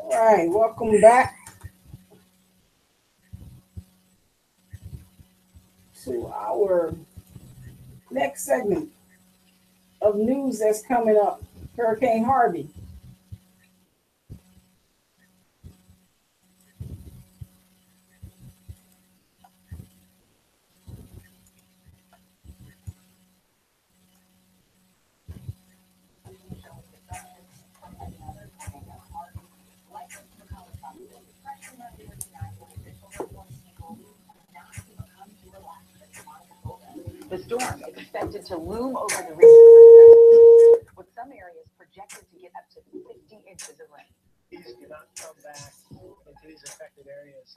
All right, welcome back to our next segment of news that's coming up. Hurricane Harvey. The storm expected to loom over the region, with some areas projected to get up to 50 inches of rain. Please do not come back into these affected areas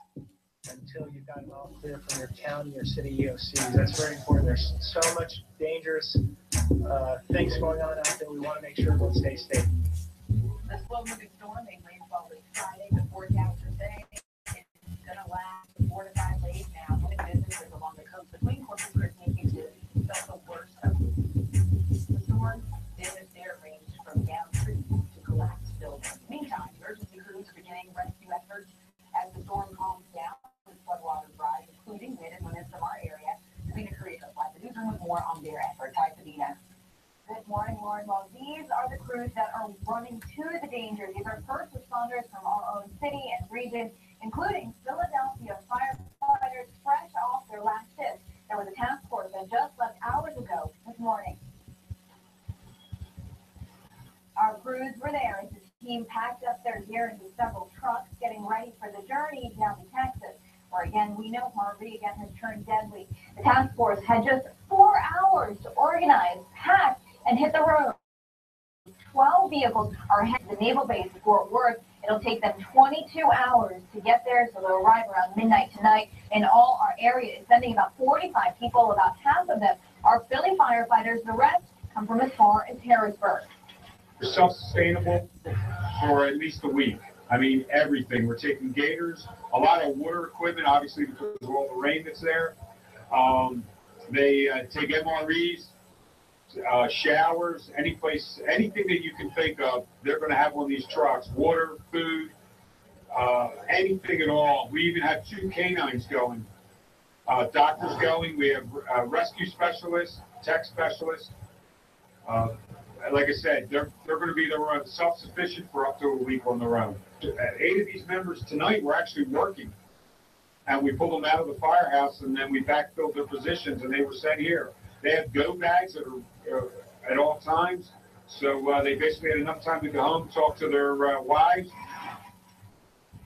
until you've gotten all clear from your county or city EOCs. That's very important. There's so much dangerous things going on out there. We want to make sure everyone stays safe. The slow-moving storm may rainfall late Friday. The forecasters say it's going to last 4 to 5 days now. Businesses along the coast between Corpus Christi and Houston felt the worst of the storm. Damage there ranged from down trees to collapsed buildings. Meantime, emergency crews are beginning rescue efforts as the storm calms down and floodwaters rise, including men and women from our area. Sabina Carrillo live the newsroom with more on their efforts. Hi, Sabina. Good morning, Lauren. Well, these are the crews that are running to the danger. These are first responders from our own city and region, including Philadelphia firefighters fresh off their last shift. There was a task force that just left hours ago this morning. Our crews were there as the team packed up their gear into several trucks, getting ready for the journey down to Texas, where again we know Harvey again has turned deadly. The task force had just 4 hours to organize, pack, and hit the road. 12 vehicles are headed to the Naval Base in Fort Worth. It'll take them 22 hours to get there, so they'll arrive around midnight tonight. In all, our area is sending about 45 people. About half of them are Philly firefighters. The rest come from as far as Harrisburg. We're self-sustainable for at least a week. I mean, everything. We're taking gators, a lot of water equipment, obviously because of all the rain that's there. They take MREs, showers, anything that you can think of, they're going to have on these trucks. Water, food, anything at all. We even have 2 canines going, doctors going. We have rescue specialists, tech specialists. Like I said, they're going to be self-sufficient for up to a week on their own. 8 of these members tonight were actually working, and we pulled them out of the firehouse, and then we backfilled their positions, and they were sent here. They have go bags that are at all times, so they basically had enough time to go home, talk to their wives.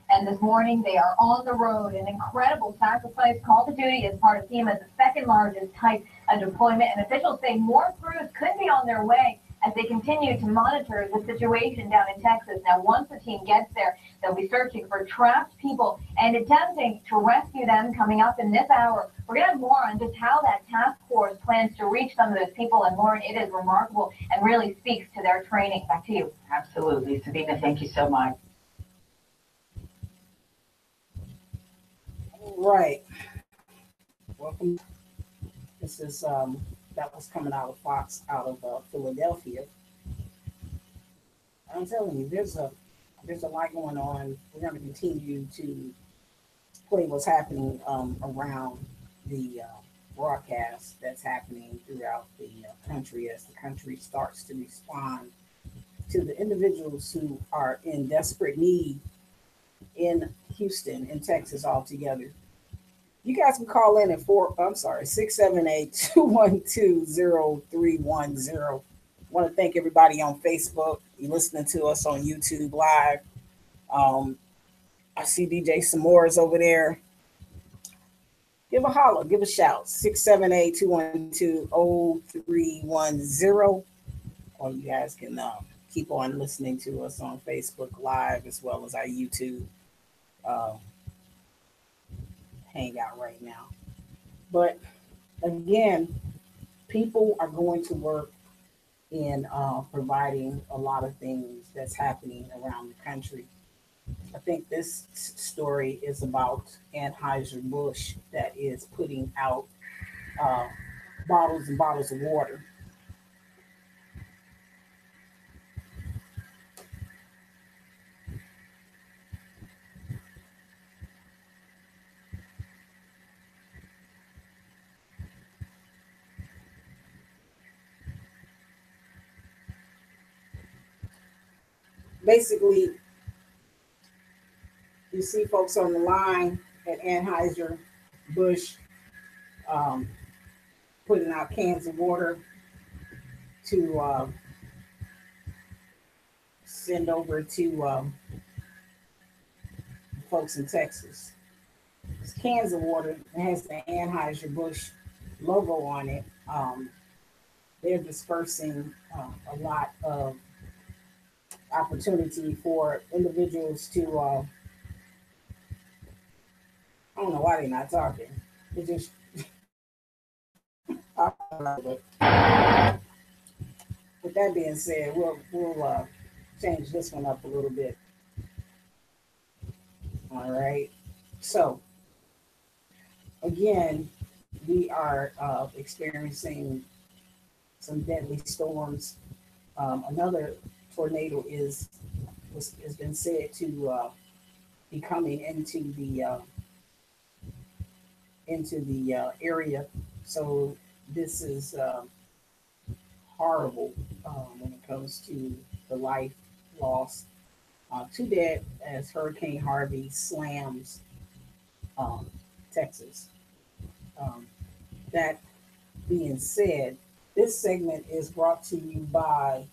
And this morning, they are on the road. An incredible sacrifice, call to duty as part of FEMA's second largest type of deployment. And officials say more crews could be on their way as they continue to monitor the situation down in Texas. Now, once the team gets there, they'll be searching for trapped people and attempting to rescue them coming up in this hour. We're going to have more on just how that task force plans to reach some of those people. And Lauren, it is remarkable and really speaks to their training. Back to you. Absolutely. Sabina, thank you so much. All right. Welcome. This is that was coming out of Fox, out of Philadelphia. I'm telling you, there's a lot going on. We're going to continue to play what's happening around the broadcast that's happening throughout the country as the country starts to respond to the individuals who are in desperate need in Houston and Texas altogether. You guys can call in at 678-212-0310. Want to thank everybody on Facebook. You're listening to us on YouTube Live. I see DJ Samores over there. Give a holler, give a shout. 678-212-0310. Or you guys can keep on listening to us on Facebook Live as well as our YouTube hangout right now. But again, people are going to work in providing a lot of things that's happening around the country. I think this story is about Anheuser-Busch that is putting out bottles and bottles of water. basically, you see folks on the line at Anheuser-Busch putting out cans of water to send over to folks in Texas. It's cans of water. It has the Anheuser-Busch logo on it. They're dispersing a lot of opportunity for individuals to, I don't know why they're not talking. They just, with that being said, we'll change this one up a little bit. All right. So, again, we are experiencing some deadly storms. Another tornado has been said to be coming into the area. So this is horrible when it comes to the life loss. Too bad as Hurricane Harvey slams Texas. That being said, this segment is brought to you by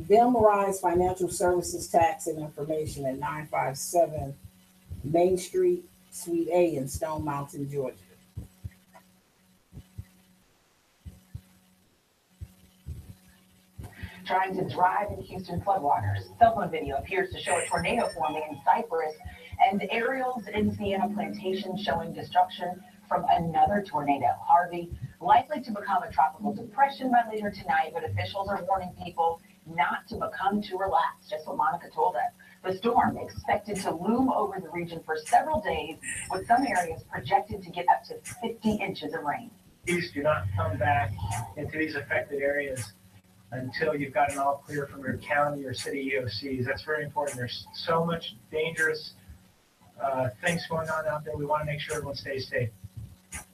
WAMR Financial Services Tax and Information at 957 Main Street, Suite A in Stone Mountain, Georgia. Trying to drive in Houston floodwaters. Cell phone video appears to show a tornado forming in Cypress, and aerials in Sienna Plantation showing destruction from another tornado, Harvey, likely to become a tropical depression by later tonight, but officials are warning people not to become too relaxed, just what Monica told us. The storm expected to loom over the region for several days, with some areas projected to get up to 50 inches of rain. Please do not come back into these affected areas until you've gotten all clear from your county or city EOCs. That's very important. There's so much dangerous things going on out there. We want to make sure everyone stays safe.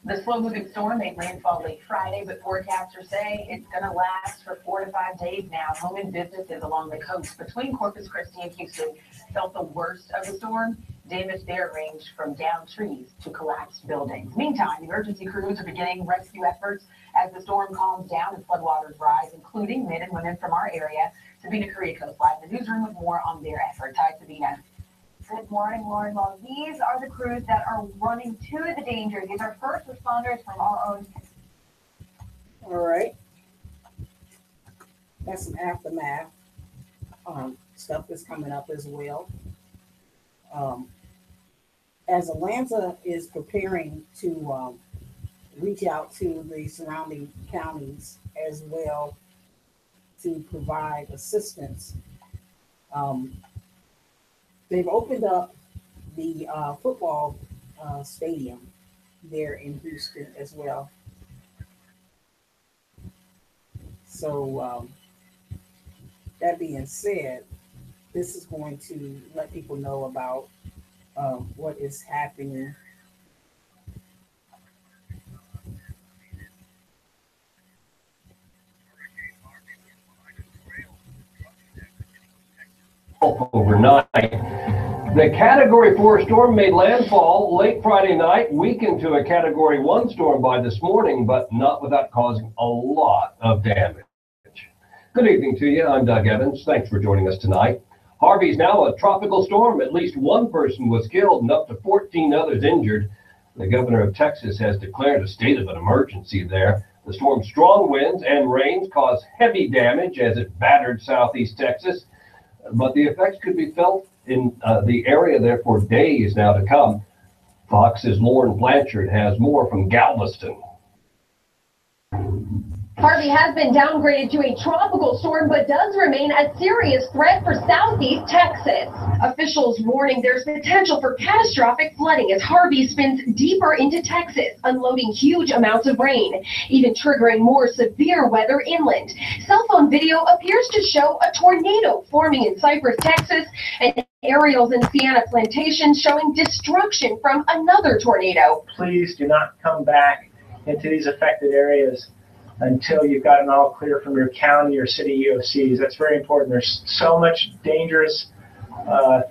The slow-moving storm made landfall late Friday, but forecasters say it's going to last for 4 to 5 days now. Home and businesses along the coast between Corpus Christi and Houston felt the worst of the storm. Damage there ranged from downed trees to collapsed buildings. Meantime, emergency crews are beginning rescue efforts as the storm calms down and floodwaters rise, including men and women from our area. Sabina Kuriakos live in the newsroom with more on their efforts. Hi, Sabina. Good morning, Lauren. Well, these are the crews that are running to the danger. These are first responders from our own. All right. That's some aftermath stuff that's coming up as well. As Atlanta is preparing to reach out to the surrounding counties as well to provide assistance, they've opened up the football stadium there in Houston as well. So that being said, this is going to let people know about what is happening. Overnight. The Category 4 storm made landfall late Friday night, weakened to a Category 1 storm by this morning, but not without causing a lot of damage. Good evening to you. I'm Doug Evans. Thanks for joining us tonight. Harvey's now a tropical storm. At least one person was killed and up to 14 others injured. The governor of Texas has declared a state of an emergency there. The storm's strong winds and rains caused heavy damage as it battered southeast Texas, but the effects could be felt in the area there for days now to come. Fox's Lauren Blanchard has more from Galveston. Harvey has been downgraded to a tropical storm, but does remain a serious threat for southeast Texas. Officials warning there's potential for catastrophic flooding as Harvey spins deeper into Texas, unloading huge amounts of rain, even triggering more severe weather inland. Cell phone video appears to show a tornado forming in Cypress, Texas, and aerials in Sienna Plantation showing destruction from another tornado. Please do not come back into these affected areas until you've gotten all clear from your county or city EOCs. That's very important. There's so much dangerous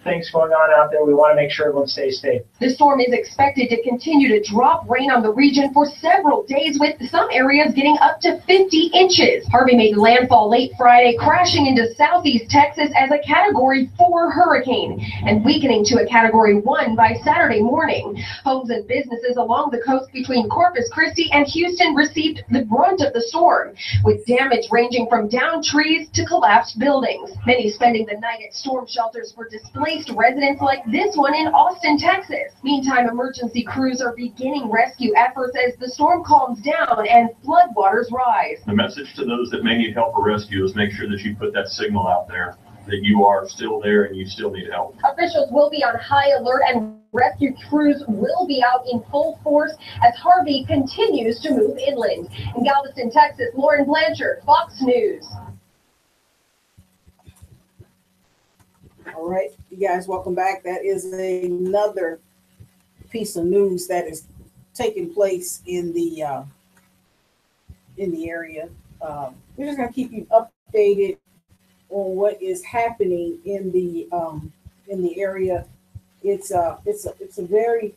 things going on out there. We want to make sure everyone stays safe. The storm is expected to continue to drop rain on the region for several days, with some areas getting up to 50 inches. Harvey made landfall late Friday, crashing into southeast Texas as a Category 4 hurricane and weakening to a Category 1 by Saturday morning. Homes and businesses along the coast between Corpus Christi and Houston received the brunt of the storm, with damage ranging from downed trees to collapsed buildings. Many spending the night at storm shelters for displaced residents like this one in Austin, Texas. Meantime, emergency crews are beginning rescue efforts as the storm calms down and floodwaters rise. The message to those that may need help or rescue is make sure that you put that signal out there that you are still there and you still need help. Officials will be on high alert and rescue crews will be out in full force as Harvey continues to move inland. In Galveston, Texas, Lauren Blanchard, Fox News. All right, you guys, welcome back. That is another piece of news that is taking place in the area. We're just gonna keep you updated on what is happening in the area. It's a very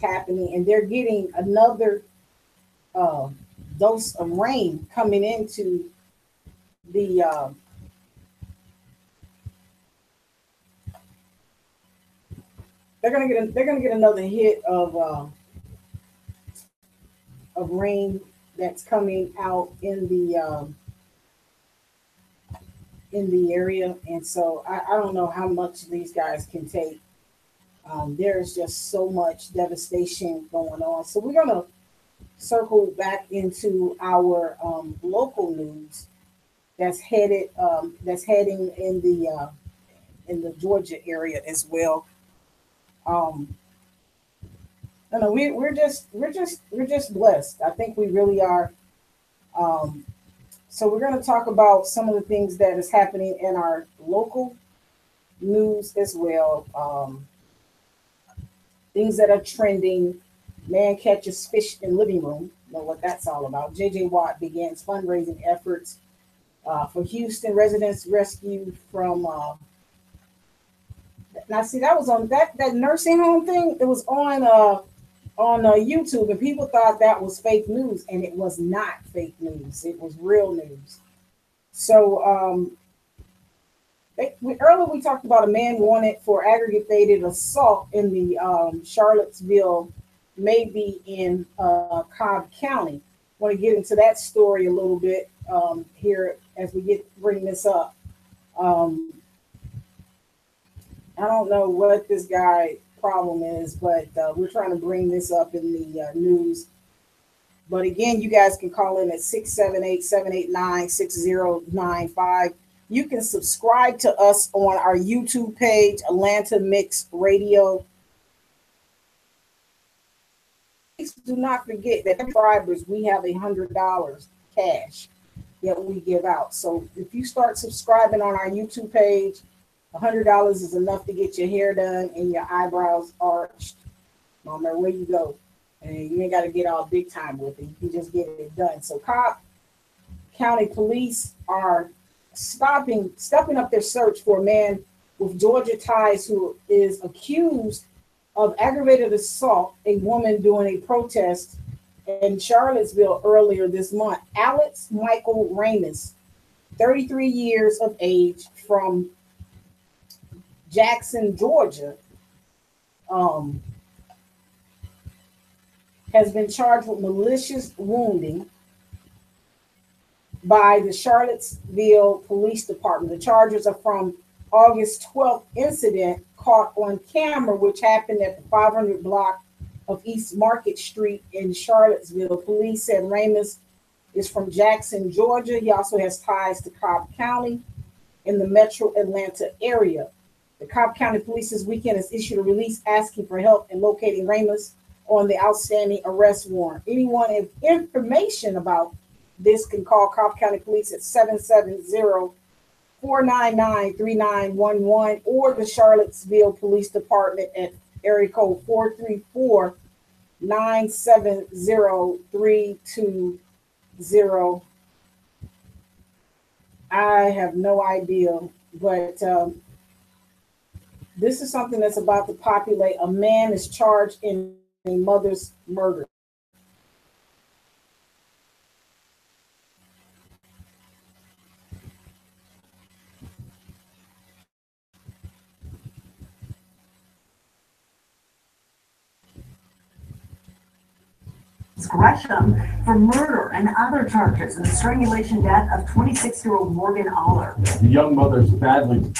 happening, and they're getting another dose of rain coming into the they're gonna get another hit of rain that's coming out in the area, and so I don't know how much these guys can take. There's just so much devastation going on. So we're gonna circle back into our local news that's heading in the Georgia area as well. No, we're just blessed. I think we really are. So we're going to talk about some of the things that is happening in our local news as well. Things that are trending. Man catches fish in living room. You know what that's all about. J.J. Watt begins fundraising efforts for Houston residents rescued from. Now, see, that was on that nursing home thing. It was on YouTube, and people thought that was fake news, and it was not fake news. It was real news. So, earlier we talked about a man wanted for aggravated assault in the Charlottesville, maybe in Cobb County. I want to get into that story a little bit here as we bring this up. I don't know what this guy problem is, but we're trying to bring this up in the news. But again, you guys can call in at 678-789-6095. You can subscribe to us on our YouTube page, Atlanta Mix Radio. Please do not forget that subscribers, we have $100 cash that we give out. So if you start subscribing on our YouTube page, $100 is enough to get your hair done and your eyebrows arched, no matter where you go. And you ain't got to get all big time with it. You can just get it done. So Cobb County Police are stepping up their search for a man with Georgia ties who is accused of aggravated assault a woman during a protest in Charlottesville earlier this month. Alex Michael Ramus, 33 years of age, from Jackson, Georgia, has been charged with malicious wounding by the Charlottesville Police Department. The charges are from August 12th incident caught on camera, which happened at the 500 block of East Market Street in Charlottesville. Police said Ramus is from Jackson, Georgia. He also has ties to Cobb County in the metro Atlanta area. The Cobb County Police this weekend has issued a release asking for help in locating Ramus on the outstanding arrest warrant. Anyone with information about this can call Cobb County Police at 770-499-3911 or the Charlottesville Police Department at area code 970320. I have no idea, but this is something that's about to populate. A man is charged in a mother's murder. Gresham for murder and other charges in the strangulation death of 26-year-old Morgan Aller. The young mother's badly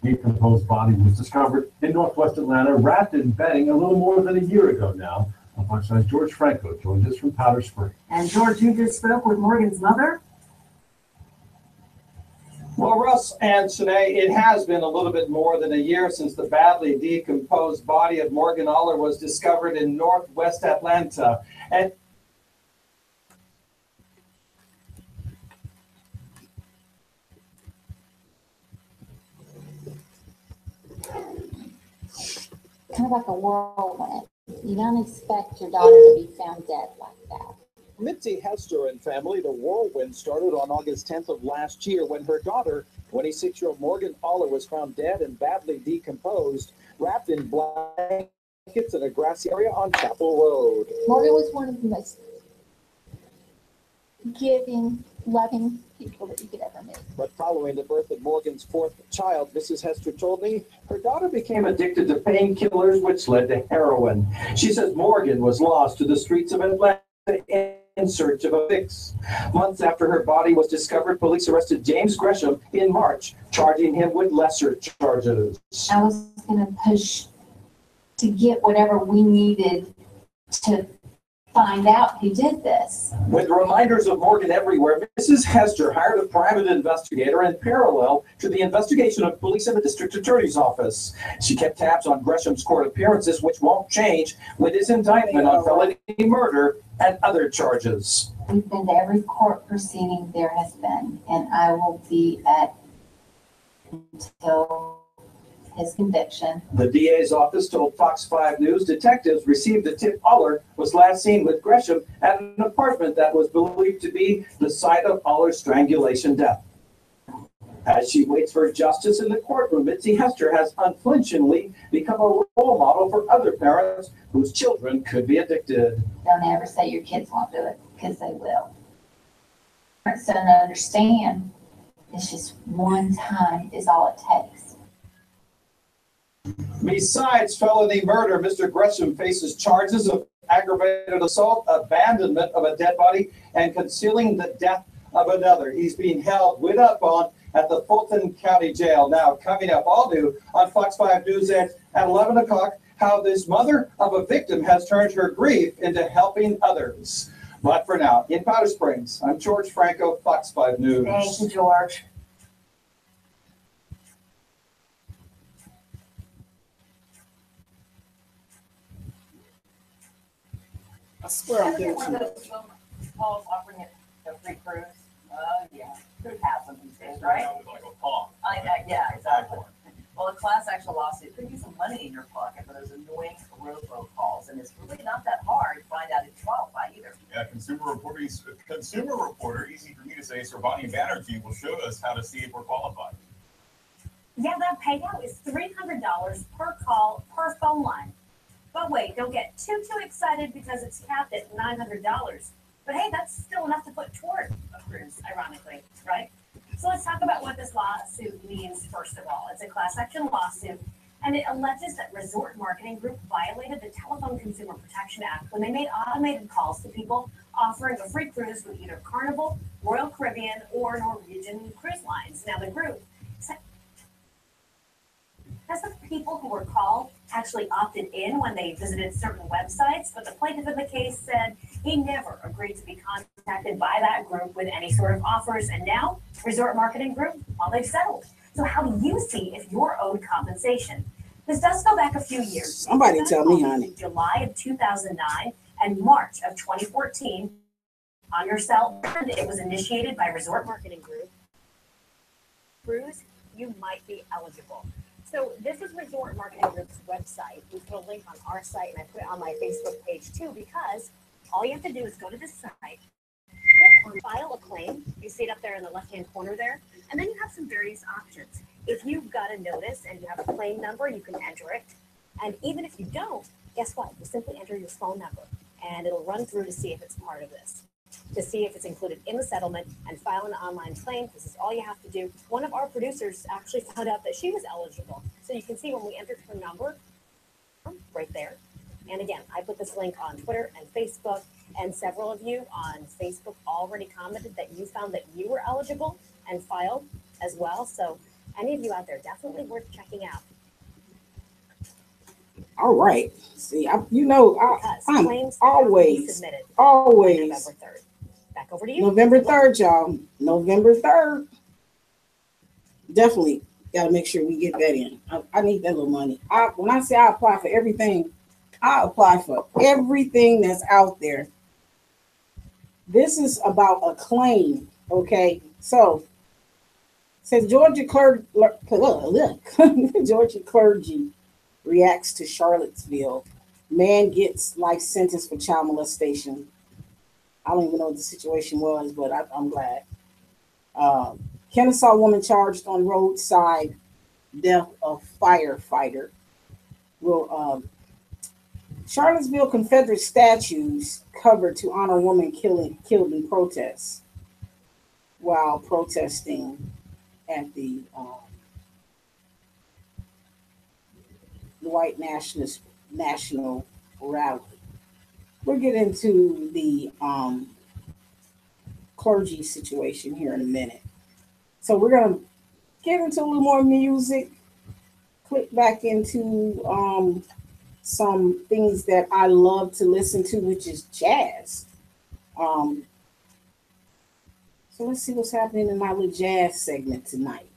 decomposed body was discovered in northwest Atlanta, wrapped in bedding a little more than a year ago now. Fox 9's George Franco joins us from Powder Springs. And George, you just spoke with Morgan's mother? Well, Russ and Shanae, it has been a little bit more than a year since the badly decomposed body of Morgan Aller was discovered in northwest Atlanta. And kind of like a whirlwind. You don't expect your daughter to be found dead like that. Mitzi Hester and family, the whirlwind started on August 10th of last year when her daughter, 26-year-old Morgan Aller, was found dead and badly decomposed, wrapped in blankets in a grassy area on Chapel Road. Morgan was one of the most giving, loving people that you could ever meet. But following the birth of Morgan's fourth child, Mrs. Hester told me her daughter became addicted to painkillers, which led to heroin. She says Morgan was lost to the streets of Atlanta in search of a fix. Months after her body was discovered, police arrested James Gresham in March, charging him with lesser charges. I was going to push to get whatever we needed to find out who did this. With reminders of Morgan everywhere, Mrs. Hester hired a private investigator in parallel to the investigation of police in the district attorney's office. She kept tabs on Gresham's court appearances, which won't change with his indictment on felony murder and other charges. We've been to every court proceeding there has been, and I will be at until his conviction. The DA's office told Fox 5 News detectives received a tip Aller was last seen with Gresham at an apartment that was believed to be the site of Aller's strangulation death. As she waits for justice in the courtroom, Mitzi Hester has unflinchingly become a role model for other parents whose children could be addicted. Don't ever say your kids won't do it, because they will. Parents don't understand. It's just one time is all it takes. Besides felony murder, Mr. Gresham faces charges of aggravated assault, abandonment of a dead body, and concealing the death of another. He's being held with a bond at the Fulton County Jail. Now, coming up all new on Fox 5 News at 11 o'clock, how this mother of a victim has turned her grief into helping others. But for now, in Powder Springs, I'm George Franco, Fox 5 News. Thank you, George. I swear I'm getting One of those calls offering it a free cruise. Yeah, could have some these days, right? Like a palm. Yeah, exactly. Well, a class action lawsuit could get some money in your pocket for those annoying robocalls, and it's really not that hard to find out if you qualify either. Yeah, Consumer Reporter, easy for me to say, Sarvani Banerjee will show us how to see if we're qualified. Yeah, that payout is $300 per call per phone line. But wait, don't get too excited because it's capped at $900. But hey, that's still enough to put toward a cruise, ironically, right? So let's talk about what this lawsuit means first of all. It's a class action lawsuit, and it alleges that Resort Marketing Group violated the Telephone Consumer Protection Act when they made automated calls to people offering a free cruise with either Carnival, Royal Caribbean, or Norwegian Cruise Lines. Now the group has the people who were called actually opted in when they visited certain websites, but the plaintiff in the case said he never agreed to be contacted by that group with any sort of offers. And now, Resort Marketing Group, well, they've settled. So how do you see if you're owed compensation? This does go back a few years. Somebody tell me, honey. July of 2009 and March of 2014 on your cell phone. It was initiated by Resort Marketing Group. Cruise, you might be eligible. So this is Resort Marketing Group's website. We put a link on our site and I put it on my Facebook page too, because all you have to do is go to the site, click on file a claim. You see it up there in the left-hand corner there. And then you have some various options. If you've got a notice and you have a claim number, you can enter it. And even if you don't, guess what? You simply enter your phone number and it'll run through to see if it's part of this, to see if it's included in the settlement and file an online claim. This is all you have to do. One of our producers actually found out that she was eligible. So you can see when we entered her number right there. And again, I put this link on Twitter and Facebook, and several of you on Facebook already commented that you found that you were eligible and filed as well. So any of you out there, definitely worth checking out. All right. See, I'm Claims always submitted always November 3rd. Back over to you. November 3rd, y'all. November 3rd. Definitely got to make sure we get that in. I need that little money. When I say I apply for everything, I apply for everything that's out there. This is about a claim, okay? So, says Georgia clergy reacts to Charlottesville. Man gets life sentence for child molestation. I don't even know what the situation was, but I'm glad. Kennesaw woman charged on roadside death of firefighter. Charlottesville Confederate statues covered to honor woman killed in protests while protesting at the white national rally. We'll get into the clergy situation here in a minute. So we're going to get into a little more music, click back into some things that I love to listen to, which is jazz. So let's see what's happening in my little jazz segment tonight.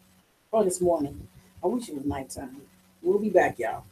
Or this morning. I wish it was nighttime. We'll be back, y'all.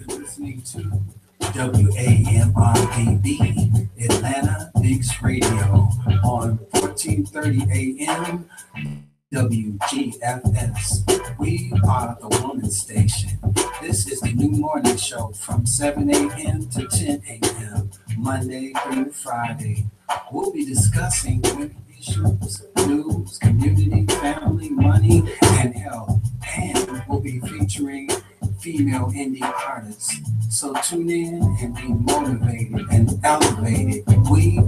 Listening to WAMR-DB, Atlanta Mix Radio on 1430 AM WGFS. We are the woman station. This is the new morning show from 7 a.m. to 10 a.m. Monday through Friday. We'll be discussing women issues, news, community, family, money, and health. And we'll be featuring female indie artists. So tune in and be motivated and elevated. We are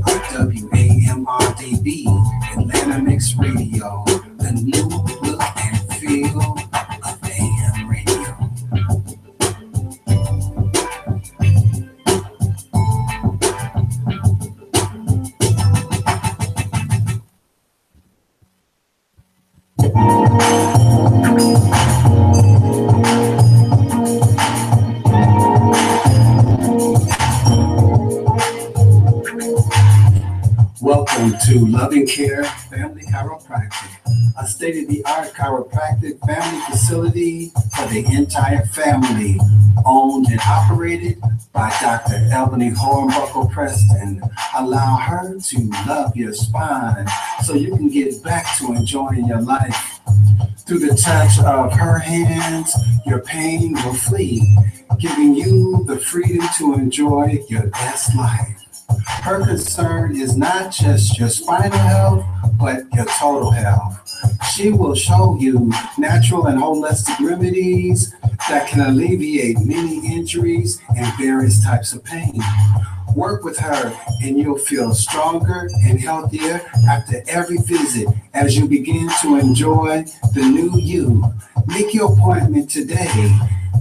WAMR-DB, Atlanta Mix Radio, the new look and feel of AM radio. Welcome to Loving Care Family Chiropractic, a state-of-the-art chiropractic family facility for the entire family, owned and operated by Dr. Albany Hornbuckle Preston. Allow her to love your spine so you can get back to enjoying your life. Through the touch of her hands, your pain will flee, giving you the freedom to enjoy your best life. Her concern is not just your spinal health, but your total health. She will show you natural and holistic remedies that can alleviate many injuries and various types of pain. Work with her and you'll feel stronger and healthier after every visit as you begin to enjoy the new you. Make your appointment today.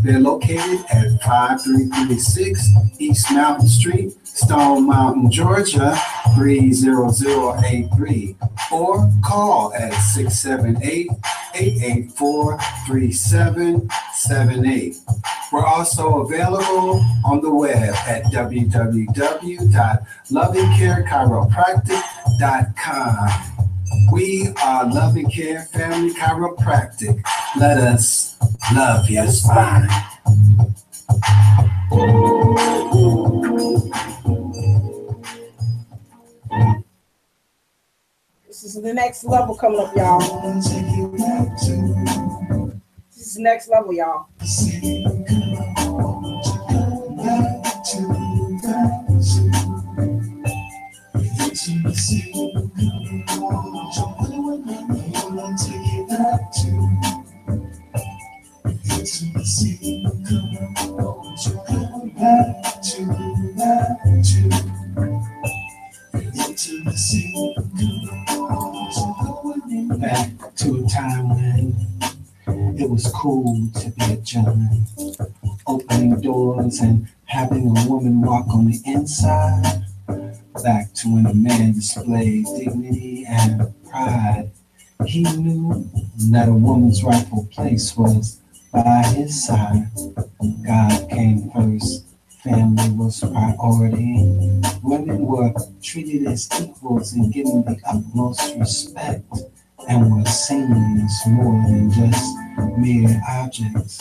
They're located at 5336 East Mountain Street, Stone Mountain, Georgia, 30083, or call at 678-884-3778. We're also available on the web at www.lovingcarechiropractic.com. We are Loving Care Family Chiropractic. Let us love your spine. This is the next level coming up, y'all. This is the next level, y'all. Back to a time when It was cool to be a gentleman, opening doors and having a woman walk on the inside. Back to when a man displayed dignity and pride. He knew that a woman's rightful place was by his side. God came first, family was priority. Women were treated as equals and given the utmost respect, and were seen as more than just mere objects.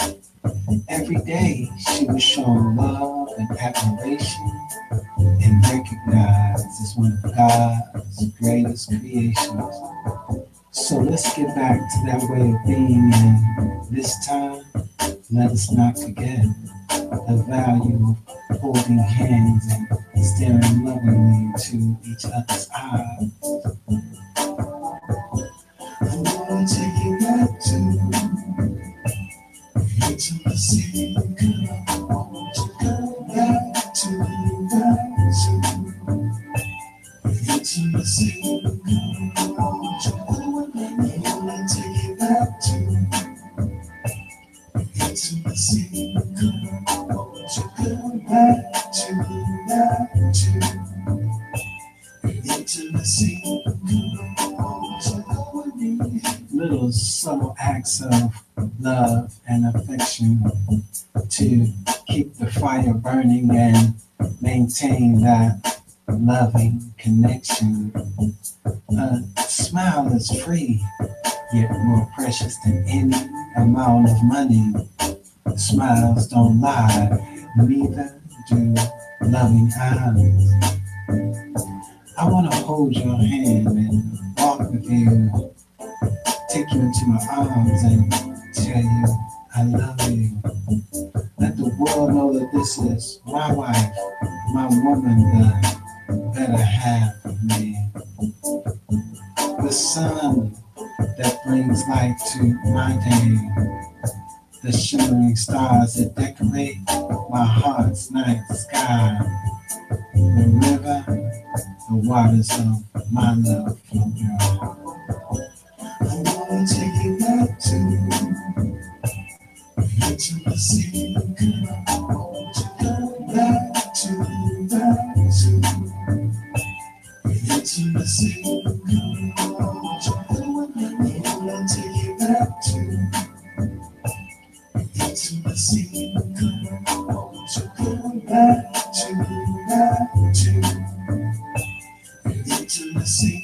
Every day she was shown love and admiration and recognized as one of God's greatest creations. So let's get back to that way of being, and this time, let us not forget the value of holding hands and staring lovingly into each other's eyes. I'm gonna take you back to intimacy. I want to go back to intimacy. I want to take you back to intimacy. I want to go back to intimacy. Little subtle acts of love and affection to keep the fire burning and maintain that loving connection. A smile is free, yet more precious than any amount of money. Smiles don't lie, neither do loving eyes. I want to hold your hand and walk with you, take you into my arms and tell you I love you. Let the world know that this is my wife, my woman, the better half of me. The sun that brings light to my day, the shimmering stars that decorate my heart's night sky, the river, the waters of my love flow dry. I'm gonna take you back to intimacy. I want to go back to intimacy. I want to take you back to intimacy. I want to go back to intimacy.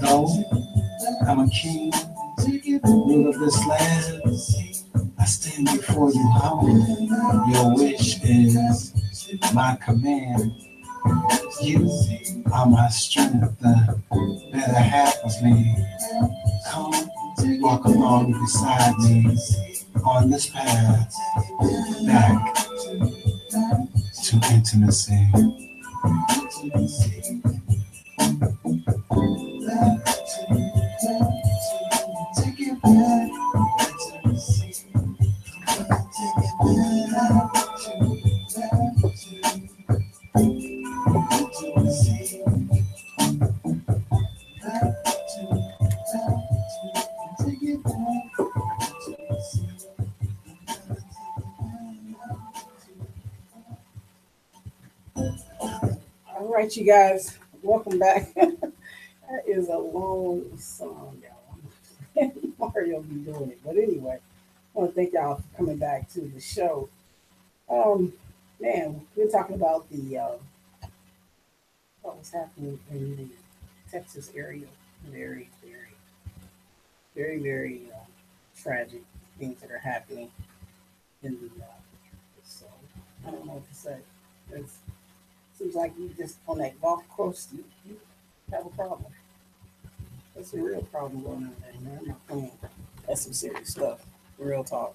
Though I'm a king, ruler of this land, I stand before you humble. Your wish is my command. You are my strength, the better half of me. Come, walk along beside me on this path back to intimacy. All right, you guys, welcome back. That is a long song, y'all. Mario will be doing it. But anyway, I want to thank y'all for coming back to the show. Man, we're talking about what was happening in the Texas area. Very, very tragic things that are happening in the so I don't know what to say. It seems like you just on that golf course, you have a problem. That's a real problem going on there, man. I'm not playing. That's some serious stuff. Real talk.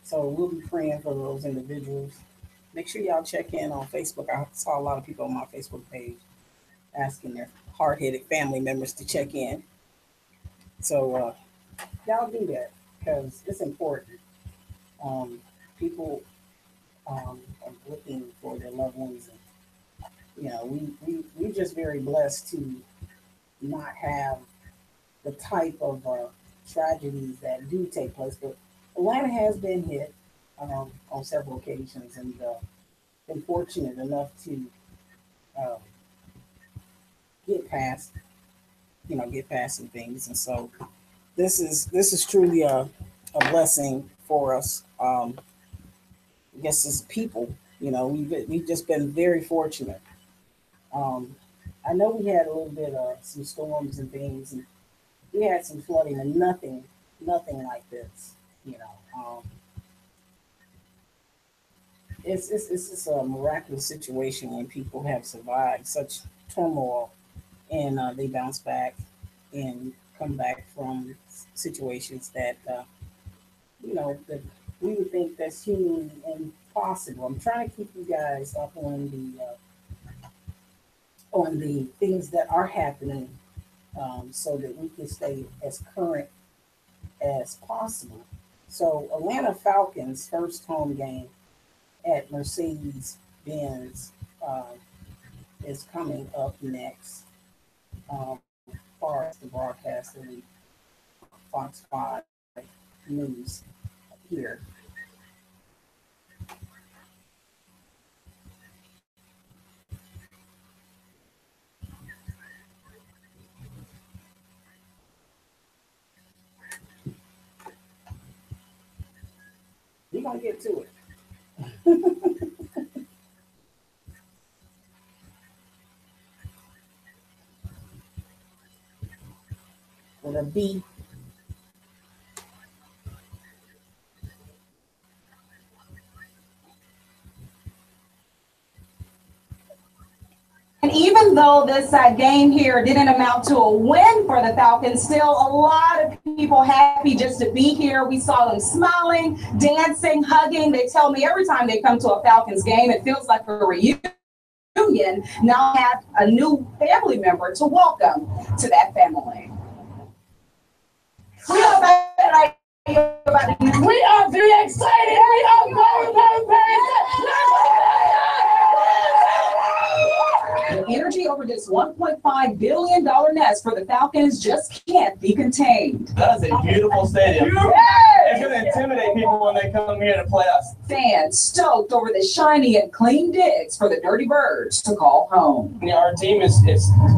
So we'll be praying for those individuals. Make sure y'all check in on Facebook. I saw a lot of people on my Facebook page asking their hard-headed family members to check in. So y'all do that because it's important. People are looking for their loved ones. And, we're just very blessed to not have the type of tragedies that do take place. But Atlanta has been hit on several occasions, and been fortunate enough to uh, get past, get past some things. And so this is truly a blessing for us. I guess as people, we've just been very fortunate. Um, I know we had a little bit of some storms and things, and we had some flooding, and nothing like this. It's just a miraculous situation when people have survived such turmoil, and they bounce back and come back from situations that that we would think that's humanly impossible. I'm trying to keep you guys up on the things that are happening, so that we can stay as current as possible. So Atlanta Falcons' first home game at Mercedes-Benz is coming up next. As far as the broadcast of the Fox 5 News here. We're gonna get to it. With a B. And even though this game here didn't amount to a win for the Falcons, still a lot of people happy just to be here. We saw them smiling, dancing, hugging. They tell me every time they come to a Falcons game, it feels like a reunion. Now have a new family member to welcome to that family. We are very excited. We are very The energy over this $1.5 billion nest for the Falcons just can't be contained. That is a beautiful stadium. It's going to intimidate people when they come here to play us. Fans stoked over the shiny and clean digs for the Dirty Birds to call home. Our team is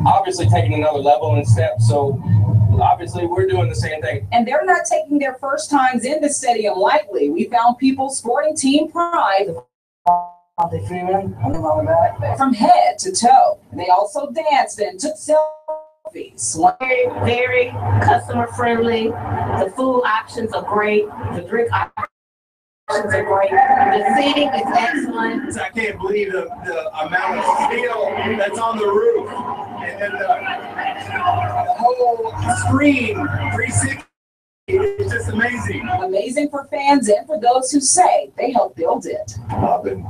obviously taking another level and step, so obviously we're doing the same thing. And they're not taking their first times in the stadium lightly. We found people sporting team pride from head to toe. They also danced and took selfies. Very, very customer friendly. The food options are great. The drink options are great. The seating is excellent. I can't believe the amount of steel that's on the roof. And then the whole screen, 360. It's just amazing. Amazing for fans and for those who say they helped build it. I've been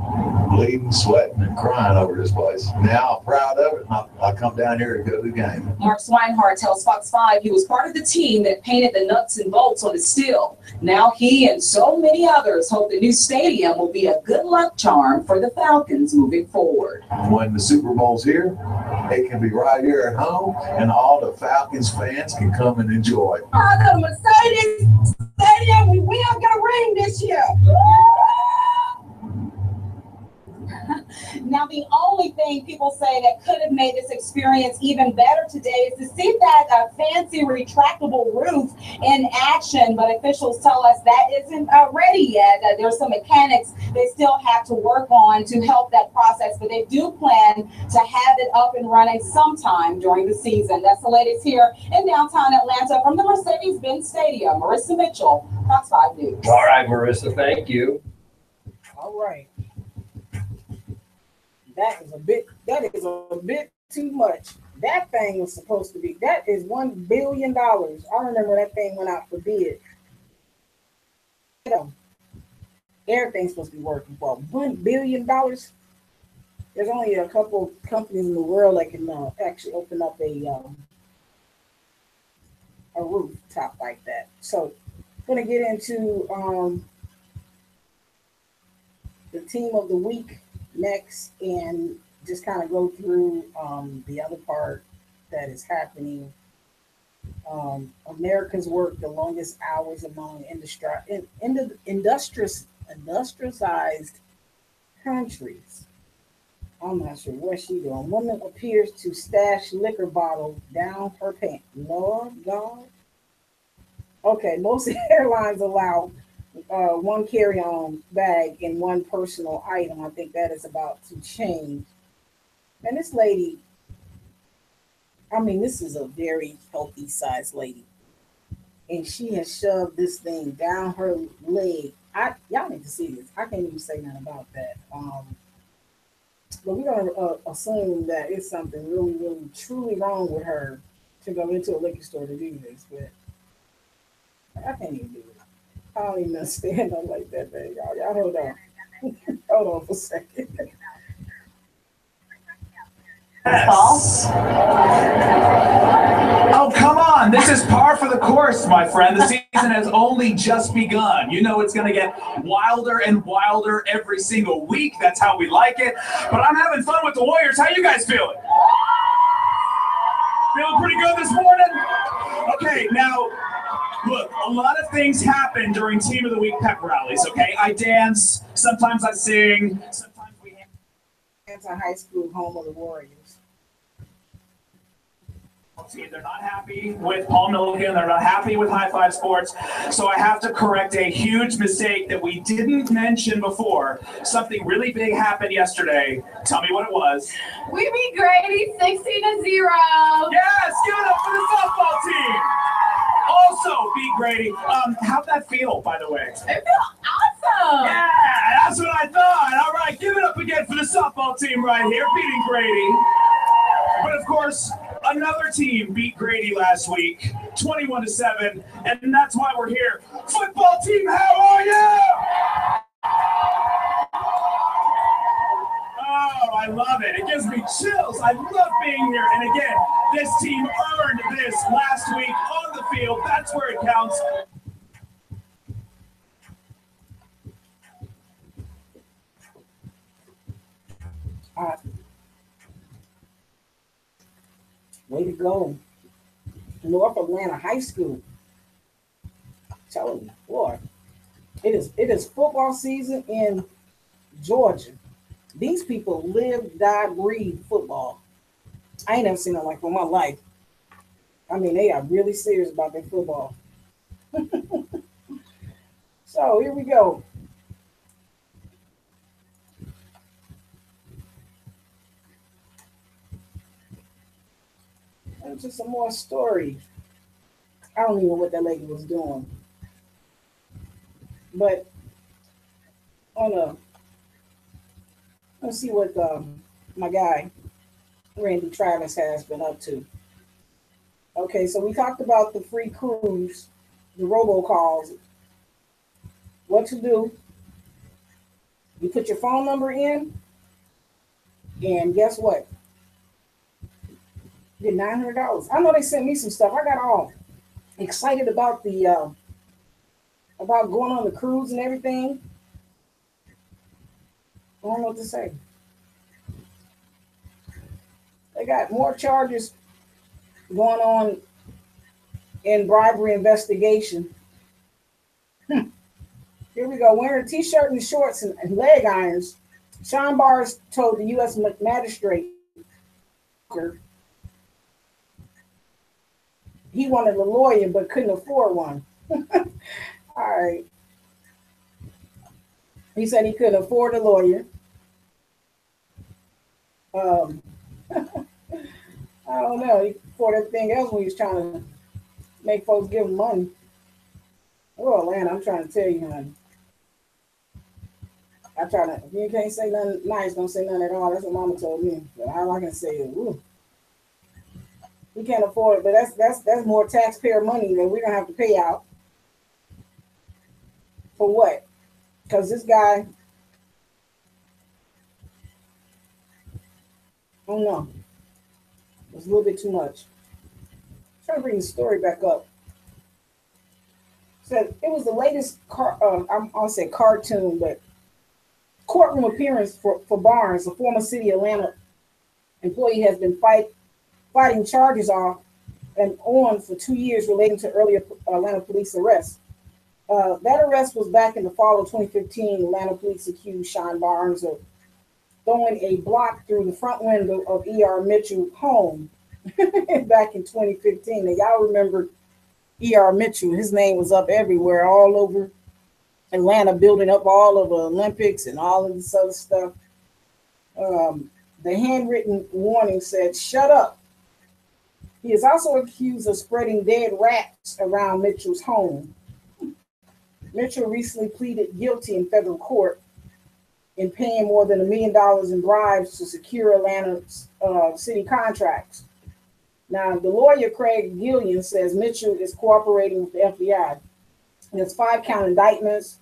bleeding, sweating, and crying over this place. Now I'm proud of it, and I come down here to go to the game. Mark Swinehart tells Fox 5 he was part of the team that painted the nuts and bolts on the steel. Now he and so many others hope the new stadium will be a good luck charm for the Falcons moving forward. When the Super Bowl's here, it can be right here at home, and all the Falcons fans can come and enjoy. The Mercedes Stadium, we will get a ring this year. Now, the only thing people say that could have made this experience even better today is to see that fancy retractable roof in action, but officials tell us that isn't ready yet. There's some mechanics they still have to work on to help that process, but they do plan to have it up and running sometime during the season. That's the latest here in downtown Atlanta from the Mercedes-Benz Stadium. Marissa Mitchell, Fox 5 News. All right, Marissa, thank you. All right. That is a bit too much. That thing was supposed to be, that is $1 billion. I remember that thing went out for bid. Everything's supposed to be working for $1 billion. There's only a couple companies in the world that can actually open up a rooftop like that. So I'm going to get into the team of the week next, and just kind of go through the other part that is happening Americans work the longest hours among industrialized countries. I'm not sure what she doing. Woman appears to stash liquor bottle down her pants. Lord God. Okay, most airlines allow one carry-on bag and one personal item. I think that is about to change. And this lady, I mean, this is a very healthy sized lady. And she has shoved this thing down her leg. Y'all need to see this. I can't even say nothing about that. But we're gonna assume that it's something really, really, truly wrong with her to go into a liquor store to do this. But I can't even do it. I don't even understand nothing like that, man. Y'all hold on. Hold on for a second. Yes. Oh, come on. This is par for the course, my friend. The season has only just begun. You know it's going to get wilder and wilder every single week. That's how we like it. But I'm having fun with the Warriors. How you guys feeling? Feeling pretty good this morning? Okay, now, look, a lot of things happen during Team of the Week pep rallies, okay? I dance. Sometimes I sing. Sometimes we... It's a high school home of the Warriors. They're not happy with Paul Milligan. They're not happy with High Five Sports. So I have to correct a huge mistake that we didn't mention before. Something really big happened yesterday. Tell me what it was. We beat Grady 16-0. Yes, give it up for the softball team. Also beat Grady. How'd that feel, by the way? It felt awesome. Yeah, that's what I thought. All right, give it up again for the softball team right here, beating Grady. But of course, another team beat Grady last week, 21-7, and that's why we're here. Football team, how are you? Oh, I love it. It gives me chills. I love being here. And again, this team earned this last week on the field. That's where it counts. Way to go. North Atlanta High School. I'm telling you, boy, it is football season in Georgia. These people live, die, breathe football. I ain't never seen that like for my life. I mean, they are really serious about their football. So here we go. And just some more stories. I don't even know what that lady was doing. But let's see what my guy Randy Travis has been up to. Okay, so we talked about the free cruise, the robocalls. What to do? You put your phone number in, and guess what? You get $900. I know they sent me some stuff. I got all excited about the about going on the cruise and everything. I don't know what to say. They got more charges going on in bribery investigation. Here we go. Wearing a t-shirt and shorts and leg irons, Sean Bars told the U.S. magistrate he wanted a lawyer but couldn't afford one. All right. He said he couldn't afford a lawyer. I don't know. He could afford everything else when he was trying to make folks give him money. Oh, Atlanta, I'm trying to tell you, honey. I try to, if you can't say nothing nice, don't say nothing at all. That's what Mama told me. But all I can say is, ooh. We can't afford it, but that's more taxpayer money that we're gonna have to pay out. For what? Because this guy, I don't know. It's a little bit too much. I'm trying to bring the story back up. Said it was the latest I'll say cartoon, but courtroom appearance for Barnes, a former City of Atlanta employee, has been fighting charges off and on for 2 years relating to earlier Atlanta police arrests. That arrest was back in the fall of 2015. Atlanta police accused Sean Barnes of throwing a block through the front window of E.R. Mitchell's home back in 2015. Now, y'all remember E.R. Mitchell. His name was up everywhere, all over Atlanta, building up all of the Olympics and all of this other stuff. The handwritten warning said, "Shut up." He is also accused of spreading dead rats around Mitchell's home. Mitchell recently pleaded guilty in federal court in paying more than $1 million in bribes to secure Atlanta's city contracts. Now, the lawyer Craig Gillian says Mitchell is cooperating with the FBI. There's 5-count indictments,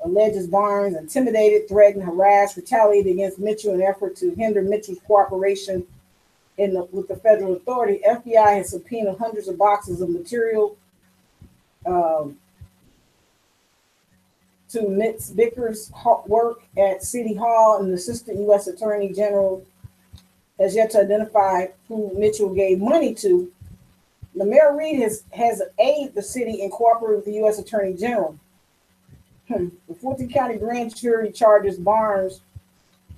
alleges Barnes intimidated, threatened, harassed, retaliated against Mitchell in an effort to hinder Mitchell's cooperation with the federal authority. FBI has subpoenaed hundreds of boxes of material to Mitch Bicker's work at City Hall, and the Assistant U.S. Attorney General has yet to identify who Mitchell gave money to. The Mayor Reed has aided the city in cooperating with the U.S. Attorney General. The Fulton County grand jury charges Barnes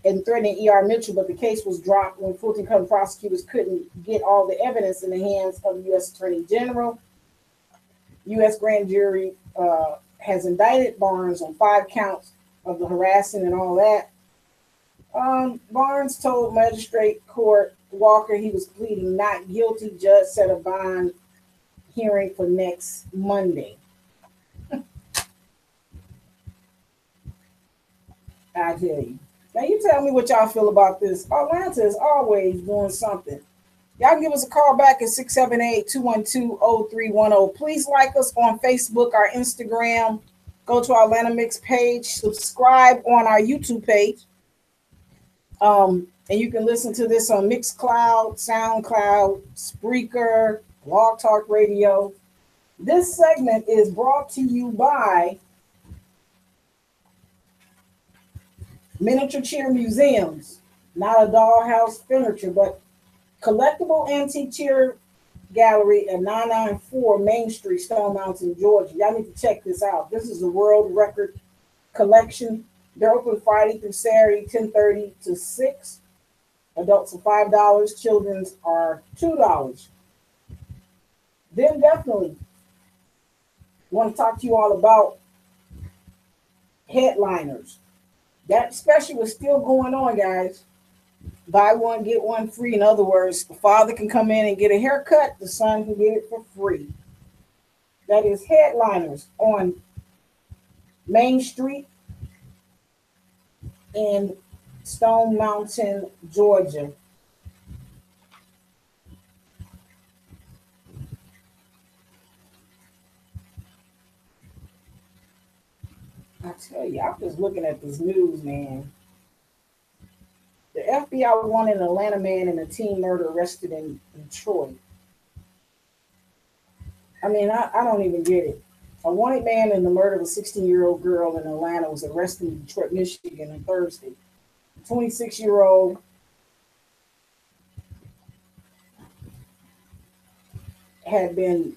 and threatening E.R. Mitchell, but the case was dropped when Fulton County prosecutors couldn't get all the evidence in the hands of the U.S. Attorney General. U.S. grand jury has indicted Barnes on 5 counts of the harassing and all that. Barnes told Magistrate Court Walker he was pleading not guilty. Judge set a bond hearing for next Monday. I tell you. Now you tell me what y'all feel about this. Atlanta is always doing something. Y'all give us a call back at 678-212-0310. Please like us on Facebook, our Instagram. Go to our Atlanta Mix page. Subscribe on our YouTube page. And you can listen to this on Mixcloud, SoundCloud, Spreaker, Blog Talk Radio. This segment is brought to you by Miniature Cheer Museums. Not a dollhouse furniture, but collectible antique cheer gallery at 994 Main Street, Stone Mountain, Georgia. Y'all need to check this out. This is a world record collection. They're open Friday through Saturday, 10:30 to 6. Adults are $5. Children's are $2. Then definitely want to talk to you all about headliners. That special is still going on, guys. Buy one, get one free. In other words, the father can come in and get a haircut. The son can get it for free. That is Headliners on Main Street in Stone Mountain, Georgia. I tell you, I'm just looking at this news, man. The FBI wanted an Atlanta man in a teen murder arrested in Detroit. I mean, I don't even get it. A wanted man in the murder of a 16-year-old girl in Atlanta was arrested in Detroit, Michigan on Thursday. The 26-year-old had been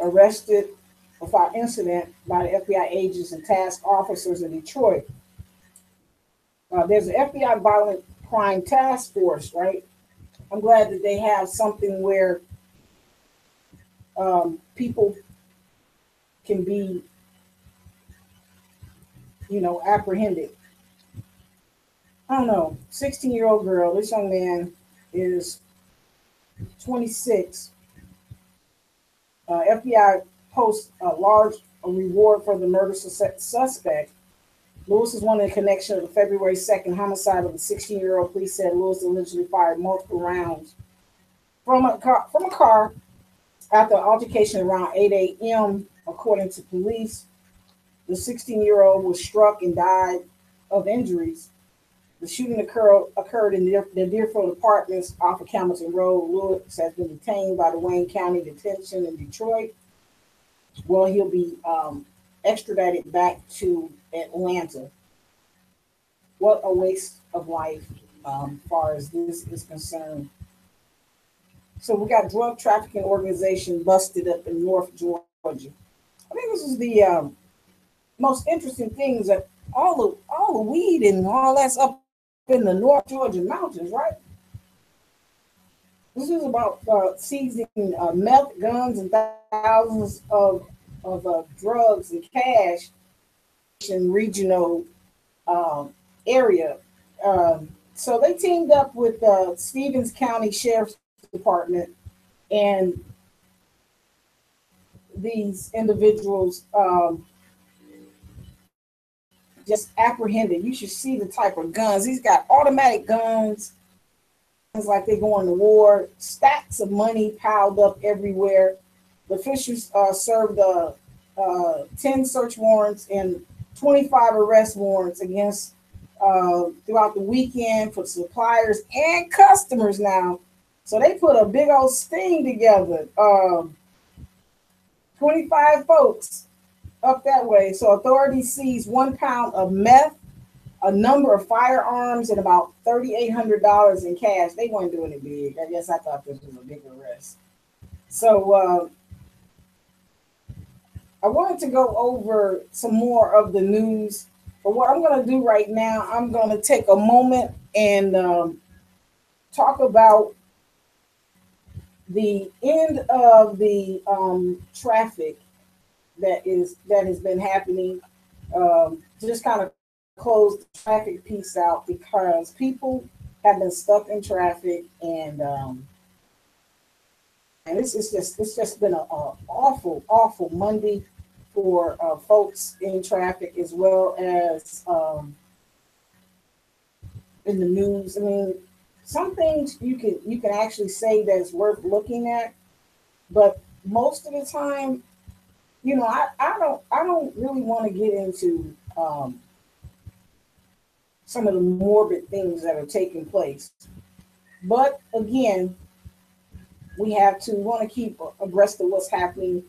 arrested without incident by the FBI agents and task officers in Detroit. There's an FBI violent crime task force, right? I'm glad that they have something where people can be, apprehended. I don't know, 16-year-old girl, this young man is 26. FBI posts a large reward for the murder suspect. Lewis is one in connection with the February 2nd homicide of the 16-year-old. Police said Lewis allegedly fired multiple rounds from a car after an altercation around 8 a.m. According to police, the 16-year-old was struck and died of injuries. The shooting occurred in the Deerfield Apartments off of Hamilton Road. Lewis has been detained by the Wayne County Detention in Detroit. Well, he'll be extradited back to Atlanta. What a waste of life, as far as this is concerned. So we got drug trafficking organization busted up in North Georgia. I think this is the most interesting thing is that all the weed and all that's up in the North Georgia mountains, right? This is about seizing meth, guns, and thousands of drugs and cash in regional area. So they teamed up with Stevens County Sheriff's Department and these individuals just apprehended. You should see the type of guns. He's got automatic guns. It's like they're going to war. Stacks of money piled up everywhere. The officials served 10 search warrants and 25 arrest warrants against throughout the weekend for suppliers and customers now. So they put a big old sting together. 25 folks up that way. So authorities seized 1 pound of meth, a number of firearms, and about $3,800 in cash. They weren't doing it big. I guess I thought this was a big arrest. So I wanted to go over some more of the news. But what I'm going to do right now, I'm going to take a moment and talk about the end of the traffic that has been happening. Just kind of close the traffic piece out because people have been stuck in traffic, and it's just been an awful Monday for folks in traffic, as well as in the news. I mean, some things you can actually say that's worth looking at, but most of the time, you know, I don't really want to get into some of the morbid things that are taking place. But again, we want to keep abreast of what's happening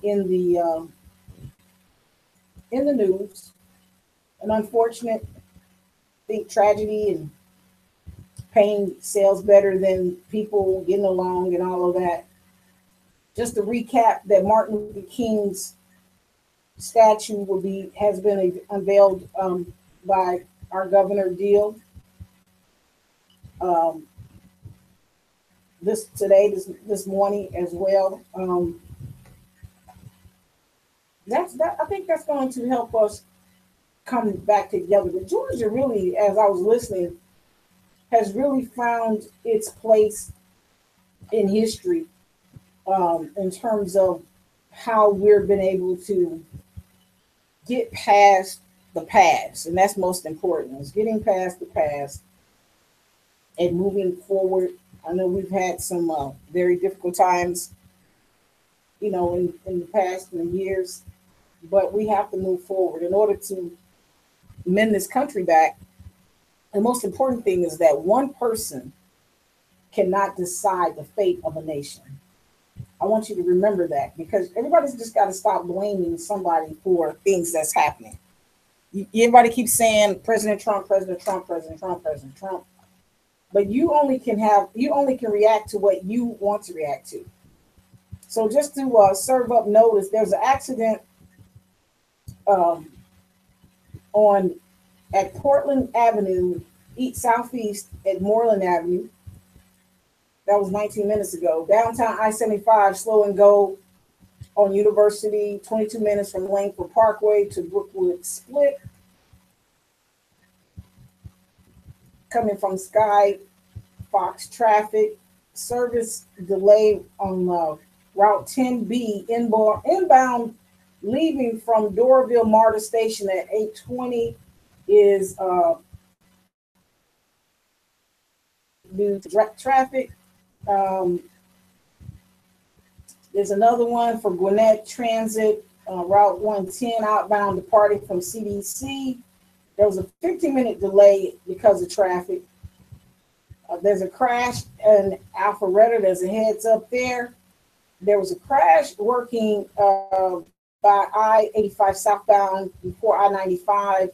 in the news. An unfortunate, I think, tragedy and pain sells better than people getting along and all of that. Just to recap, that Martin Luther King's statue has been unveiled by our Governor Deal this morning as well. I think that's going to help us come back together. But Georgia really, as I was listening, has really found its place in history in terms of how we've been able to get past the past. And that's most important, is getting past the past and moving forward. I know we've had some very difficult times, you know, in the past years, but we have to move forward in order to mend this country back. The most important thing is that one person cannot decide the fate of a nation. I want you to remember that, because everybody's just got to stop blaming somebody for things that's happening. Everybody keeps saying President Trump, President Trump, President Trump, President Trump. But you only can react to what you want to react to. So just to serve up notice, there's an accident at Portland Avenue, southeast at Moreland Avenue. That was 19 minutes ago. Downtown I-75, slow and go on University, 22 minutes from Langford Parkway to Brookwood Split. Coming from Sky Fox traffic, service delay on Route 10B inbound, leaving from Doraville MARTA station at 8:20 is due to traffic. There's another one for Gwinnett Transit, Route 110 outbound departing from CDC. There was a 15-minute delay because of traffic. There's a crash in Alpharetta. There's a heads up there. There was a crash working by I-85 southbound before I-95.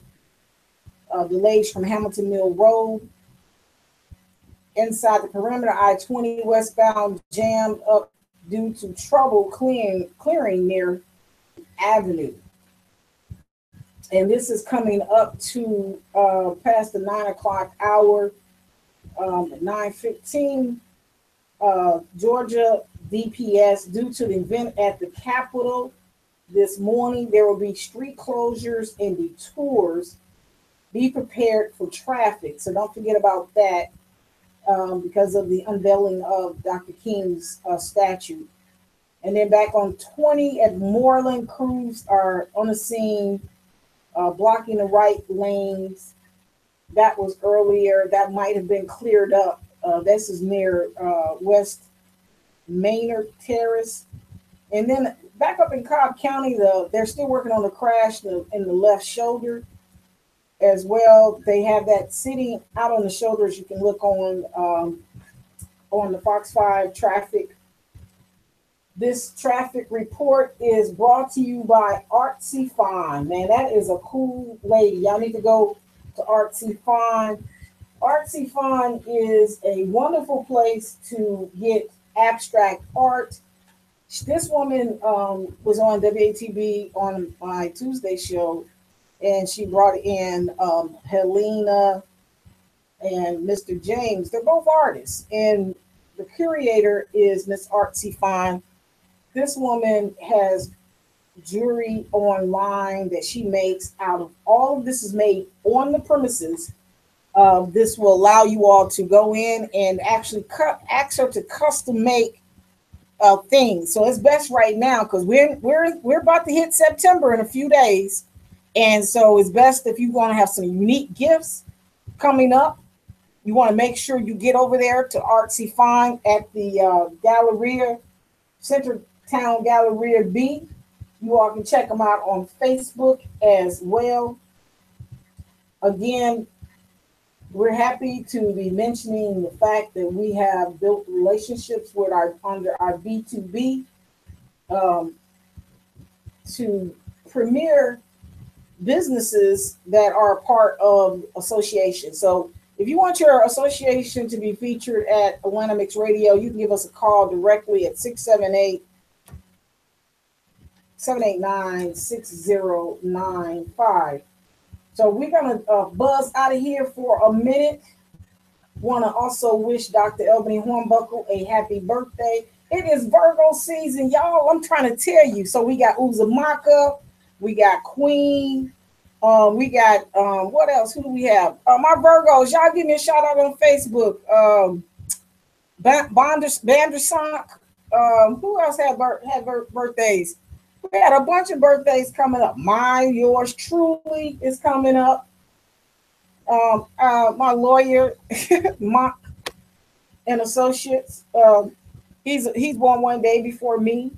Delays from Hamilton Mill Road. inside the perimeter I-20 westbound jammed up due to trouble clearing near Avenue. And this is coming up to past the 9 o'clock hour, 9:15. Georgia DPS, due to the event at the Capitol this morning, there will be street closures and detours. Be prepared for traffic. So don't forget about that because of the unveiling of Dr. King's statue. And then back on 20 at Moreland, crews are on the scene, blocking the right lanes. That was earlier. That might have been cleared up. This is near West Maynard Terrace. And then back up in Cobb County, they're still working on the crash in the left shoulder as well. They have that sitting out on the shoulders. You can look on the Fox 5 traffic. This traffic report is brought to you by Artsy Fawn. Man, that is a cool lady. Y'all need to go to Artsy Fawn. Artsy Fawn is a wonderful place to get abstract art. This woman was on WATB on my Tuesday show, and she brought in Helena and Mr. James. They're both artists, and the curator is Miss Artsy Fawn. This woman has jewelry online that she makes out of all of this is made on the premises. This will allow you all to go in and actually ask her to custom make things. So it's best right now because we're about to hit September in a few days, and so it's best if you want to have some unique gifts coming up. You want to make sure you get over there to Artsy Fawn at the Galleria Center Town Galleria B. You all can check them out on Facebook as well. Again, we're happy to be mentioning the fact that we have built relationships with under our B2B to premier businesses that are part of associations. So if you want your association to be featured at Atlanta Mix Radio, you can give us a call directly at 678-789-6095. So we're going to buzz out of here for a minute. Want to also wish Dr. Albany Hornbuckle a happy birthday. It is Virgo season, y'all. I'm trying to tell you. So we got Uzumaka, we got Queen, we got, what else? Who do we have? My Virgos, y'all give me a shout out on Facebook. Bandersonk. Who else had birthdays? We had a bunch of birthdays coming up. Yours truly is coming up. My lawyer, Mock and Associates. He's born one day before me.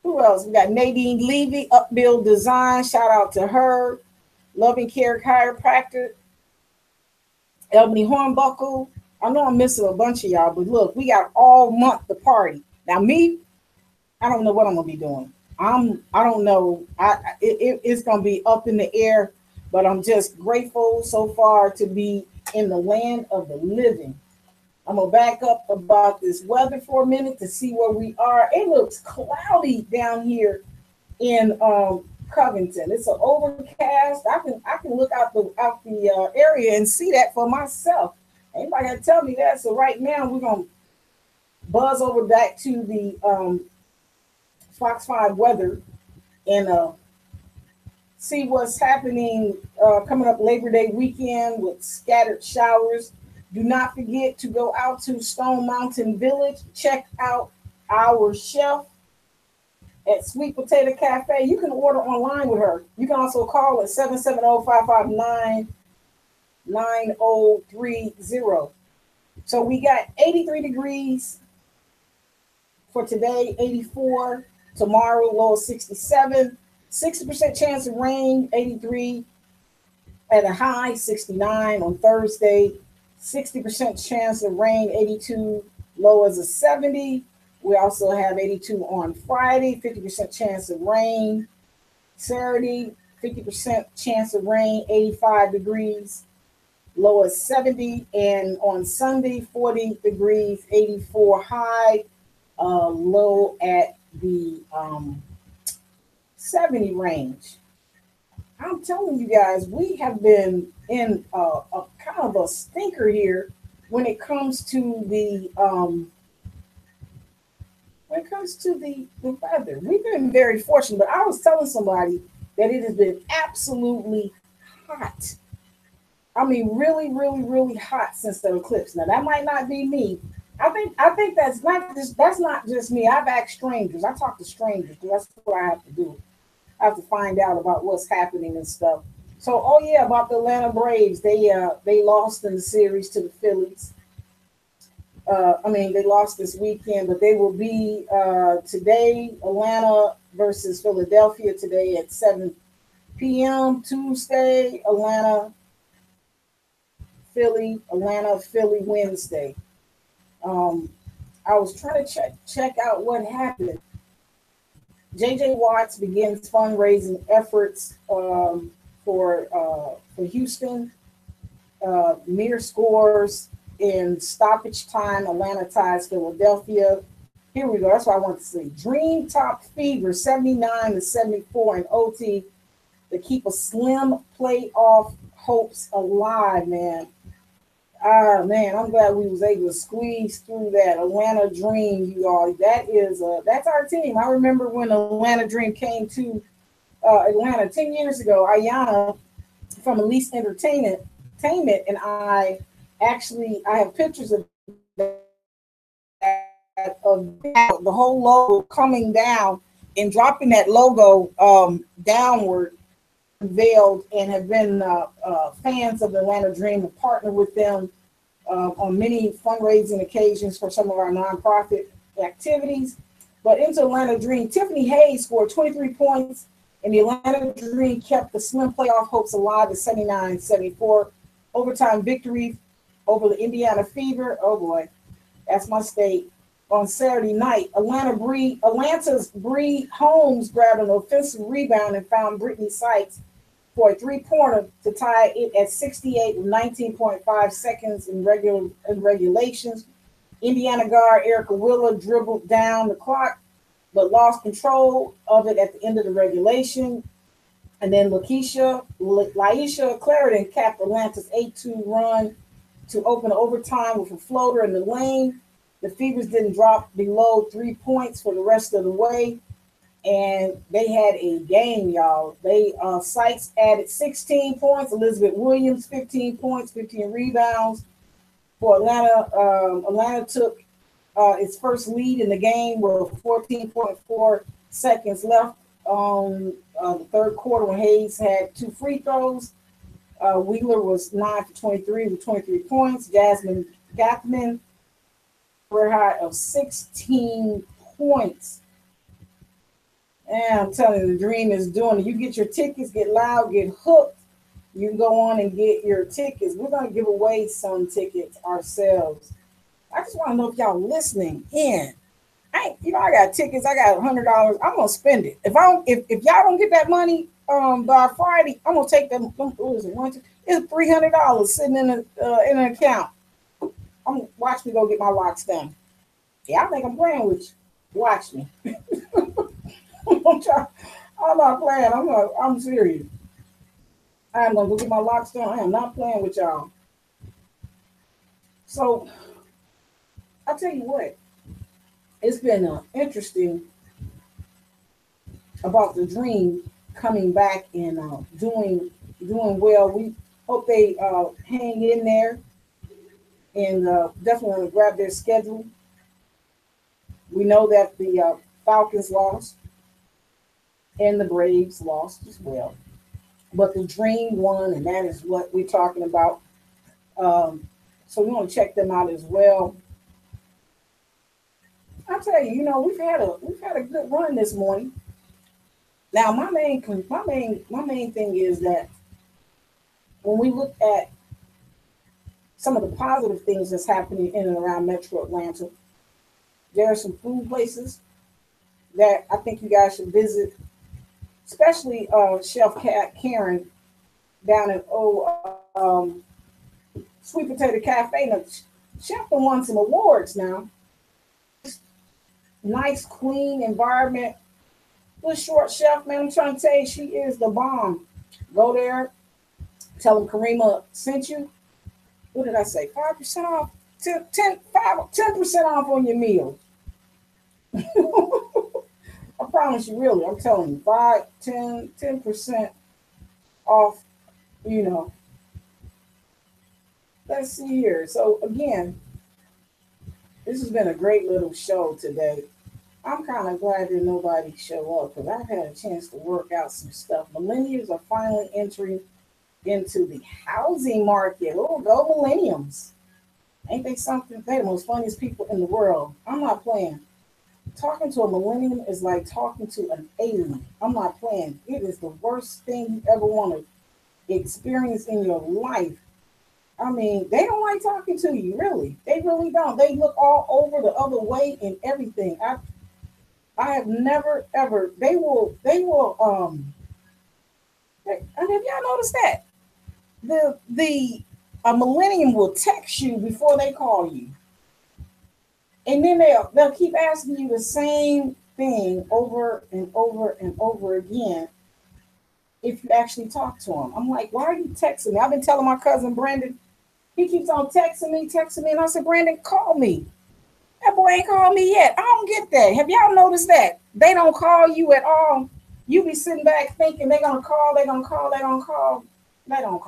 Who else? We got Nadine Levy, Upbuild Design. Shout out to her. Loving Care Chiropractor. Albany Hornbuckle. I know I'm missing a bunch of y'all, but look, we got all month to party. Now me, I don't know what I'm gonna be doing. I don't know. It's gonna be up in the air, but I'm just grateful so far to be in the land of the living. I'm gonna back up about this weather for a minute to see where we are. It looks cloudy down here in Covington. It's an overcast. I can look out the area and see that for myself. Anybody gotta tell me that. So right now we're gonna buzz over back to the Fox 5 weather and see what's happening coming up Labor Day weekend with scattered showers. Do not forget to go out to Stone Mountain Village. Check out our chef at Sweet Potato Cafe. You can order online with her. You can also call at 770-559-9030. So we got 83 degrees for today, 84. Tomorrow, low of 67, 60% chance of rain, 83 at a high, 69 on Thursday, 60% chance of rain, 82, low as a 70. We also have 82 on Friday, 50% chance of rain. Saturday, 50% chance of rain, 85 degrees. low of 70, and on Sunday, 40 degrees, 84 high, low at the 70 range. I'm telling you guys, we have been in a kind of a stinker here when it comes to the weather. We've been very fortunate, but I was telling somebody that it has been absolutely hot. I mean, really, really, really hot since the eclipse. Now that might not be me. I think that's not just me. I've asked strangers. I talk to strangers because that's what I have to do. I have to find out about what's happening and stuff. So, oh yeah, about the Atlanta Braves, they lost in the series to the Phillies. They lost this weekend, but they will be today, Atlanta versus Philadelphia today at 7 p.m. Tuesday, Atlanta, Philly, Wednesday. I was trying to check out what happened. J.J. Watts begins fundraising efforts for Houston. Mere scores in stoppage time. Atlanta ties Philadelphia. Here we go. That's what I want to see. Dream top Fever 79-74 in OT to keep a slim playoff hopes alive, man. Man, I'm glad we was able to squeeze through that Atlanta Dream, you all. That's our team. I remember when Atlanta Dream came to Atlanta 10 years ago. Ayana from Elise Entertainment, and I have pictures of the whole logo coming down and dropping that logo downward, veiled, and have been fans of the Atlanta Dream and partnered with them on many fundraising occasions for some of our nonprofit activities. But into Atlanta Dream, Tiffany Hayes scored 23 points, and the Atlanta Dream kept the slim playoff hopes alive at 79-74. Overtime victory over the Indiana Fever. Oh boy, that's my state. On Saturday night, Atlanta's Bree Holmes grabbed an offensive rebound and found Brittany Sykes for a three-pointer to tie it at 68 with 19.5 seconds in regulations. Indiana guard Erica Willa dribbled down the clock, but lost control of it at the end of the regulation. And then Laisha Clarendon capped Atlanta's 8-2 run to open overtime with a floater in the lane. The Fevers didn't drop below 3 points for the rest of the way, and they had a game, y'all. Sykes added 16 points. Elizabeth Williams, 15 points, 15 rebounds for Atlanta. Atlanta took its first lead in the game with 14.4 seconds left on the third quarter when Hayes had 2 free throws. Wheeler was 9 for 23 with 23 points. Jasmine Gathman, career high of 16 points. And I'm telling you, the Dream is doing it. You get your tickets, get loud, get hooked. You can go on and get your tickets. We're going to give away some tickets ourselves. I just want to know if y'all listening in. I got tickets. I got $100. I'm gonna spend it. If y'all don't get that money by Friday, I'm gonna take them. What is it? It's $300 sitting in an account. Watch me go get my locks done. Yeah, I think I'm playing with you. Watch me. I'm not playing. I'm serious. I'm gonna go get my locks done. I am not playing with y'all. So I'll tell you what. It's been interesting about the Dream coming back and doing well. We hope they hang in there and definitely want to grab their schedule. We know that the Falcons lost and the Braves lost as well, but the Dream won, and that is what we're talking about. So we want to check them out as well. I'll tell you, we've had a good run this morning. Now, my main thing is that when we look at some of the positive things that's happening in and around Metro Atlanta, there are some food places that I think you guys should visit, especially Chef Karen down in Sweet Potato Cafe. Now, chef won some awards now. Nice, clean environment. Little short chef, man. I'm trying to tell you, she is the bomb. Go there, tell them Karima sent you. What did I say? 5% off? 10% off on your meal. I promise you, really, I'm telling you, 5, 10% off, you know. Let's see here. So again, this has been a great little show today. I'm kind of glad that nobody showed up because I've had a chance to work out some stuff. Millennials are finally entering into the housing market. Oh, go millenniums. Ain't they something? They're the most funniest people in the world. I'm not playing. Talking to a millennium is like talking to an alien. I'm not playing. It is the worst thing you ever want to experience in your life. I mean, they don't like talking to you, really. They really don't. They look all over the other way and everything. I have never ever. Have y'all noticed that? A millennium will text you before they call you. And then they'll keep asking you the same thing over and over and over again if you actually talk to them. I'm like, why are you texting me? I've been telling my cousin Brandon, he keeps on texting me, and I said, Brandon, call me. That boy ain't called me yet. I don't get that. Have y'all noticed that? They don't call you at all. You be sitting back thinking they're going to call. They don't call. I don't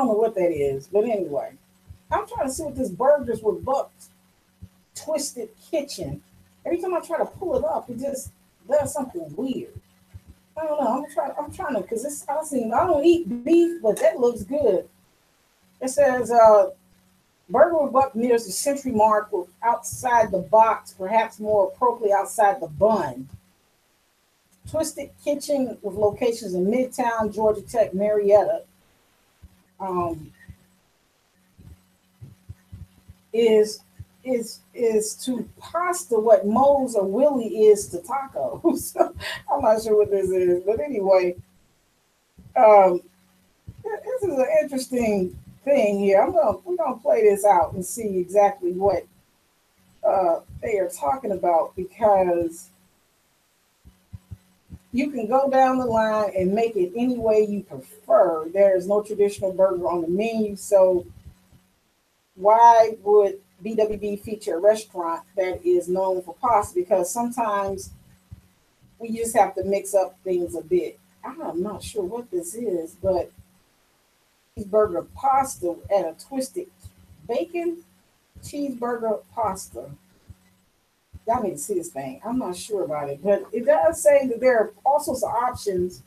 know what that is, but anyway. I'm trying to see what this Burgers with Bucks Twisted Kitchen. Every time I try to pull it up, it just does something weird. I don't know. I'm trying to, because I don't eat beef, but that looks good. It says Burger with Buck nears the century mark with outside the box, perhaps more appropriately outside the bun. Twisted Kitchen with locations in Midtown, Georgia Tech, Marietta. Is to pasta what Moe's or Willie is to tacos. I'm not sure what this is, but anyway, this is an interesting thing here. We're gonna play this out and see exactly what they are talking about, because you can go down the line and make it any way you prefer. There is no traditional burger on the menu, so why would BWB feature a restaurant that is known for pasta? Because sometimes we just have to mix up things a bit. I'm not sure what this is, but cheeseburger pasta at a Twisted Bacon cheeseburger pasta. Y'all need to see this thing. I'm not sure about it, but it does say that there are all sorts of options.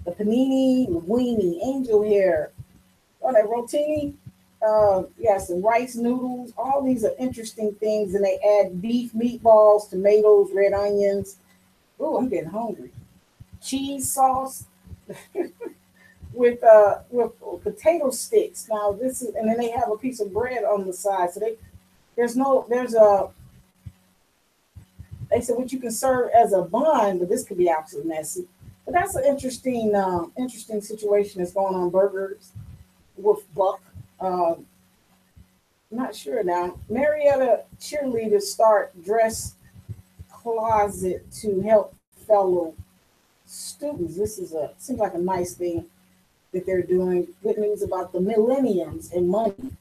The panini, linguine, angel hair, that rotini. Some rice noodles. All these are interesting things, and they add beef meatballs, tomatoes, red onions. Oh, I'm getting hungry. Cheese sauce with potato sticks. Now this is, and then they have a piece of bread on the side. So they said what you can serve as a bun, but this could be absolutely messy. But that's an interesting situation that's going on. Burgers with Buck. Not sure now. Marietta cheerleaders start dress closet to help fellow students. This seems like a nice thing that they're doing. Good news about the millenniums and money.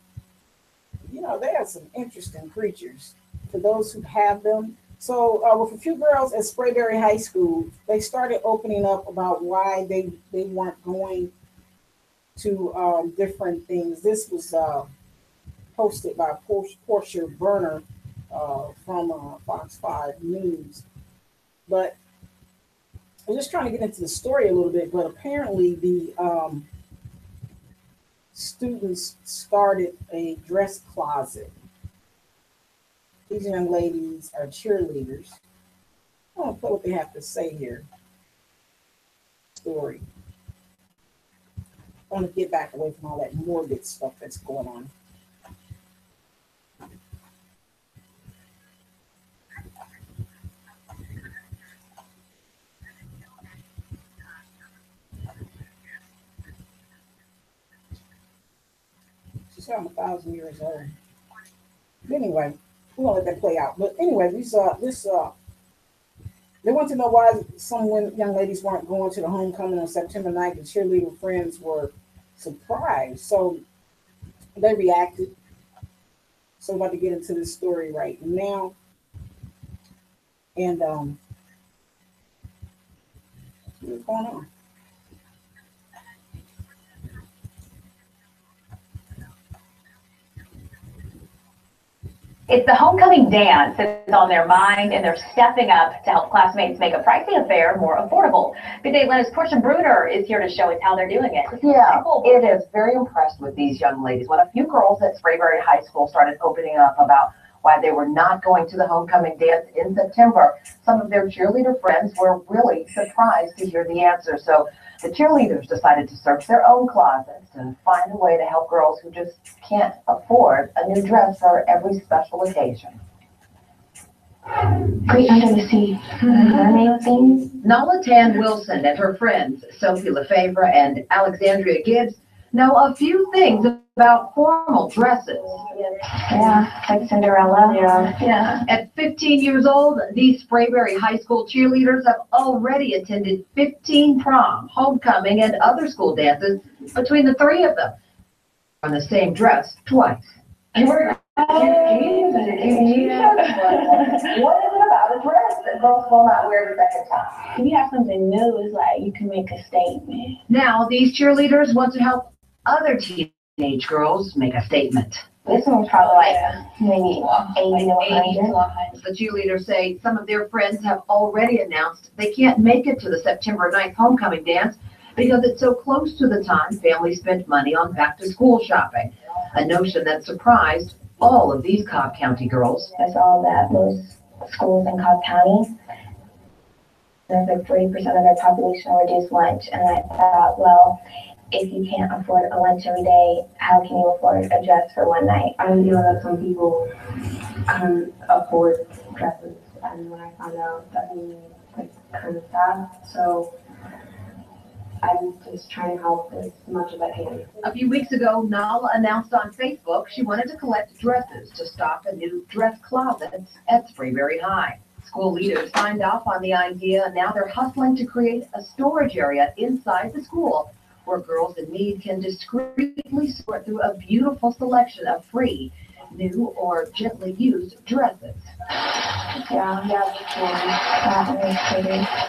They are some interesting creatures for those who have them. So with a few girls at Sprayberry High School, they started opening up about why they weren't going to different things. This was posted by Portia Berner from Fox 5 News. But I'm just trying to get into the story a little bit, but apparently the students started a dress closet. These young ladies are cheerleaders. I want to put what they have to say here. Story. I want to get back away from all that morbid stuff that's going on. say I'm 1,000 years old. But anyway, we're gonna let that play out. But anyway, we saw this. They want to know why some young ladies weren't going to the homecoming on September 9th. The cheerleader friends were surprised, so they reacted. So I'm about to get into this story right now, and what's going on? It's the homecoming dance that's on their mind, and they're stepping up to help classmates make a pricey affair more affordable. Good Day Atlanta's Portia Bruder is here to show us how they're doing it. Yeah, it is very impressed with these young ladies. When a few girls at Sprayberry High School started opening up about why they were not going to the homecoming dance in September, some of their cheerleader friends were really surprised to hear the answer. So the cheerleaders decided to search their own closets and find a way to help girls who just can't afford a new dress for every special occasion. Great under the sea mermaid things. Nala Tan Wilson and her friends, Sophie Lefevre and Alexandria Gibbs, know a few things about formal dresses. Yeah, like Cinderella. Yeah. At 15 years old, these Sprayberry High School cheerleaders have already attended 15 prom, homecoming, and other school dances between the three of them. On the same dress twice. What is it about a dress that girls will not wear the second time? If you have something new, it's like you can make a statement. Now, these cheerleaders want to help other teenage girls make a statement. This one was probably like maybe 80 to 100. The cheerleaders say some of their friends have already announced they can't make it to the September 9th homecoming dance because it's so close to the time families spend money on back-to-school shopping, a notion that surprised all of these Cobb County girls. I saw that most schools in Cobb County, there's like 40% of their population will reduce lunch, and I thought, well, if you can't afford a lunch every day, how can you afford a dress for one night? I knew that some people couldn't afford dresses, and when I found out that we couldn't have, so I'm just trying to help as much as I can. A few weeks ago, Nala announced on Facebook she wanted to collect dresses to stock a new dress closet at Sprayberry High. School leaders signed off on the idea, and now they're hustling to create a storage area inside the school where girls in need can discreetly sort through a beautiful selection of free, new, or gently used dresses.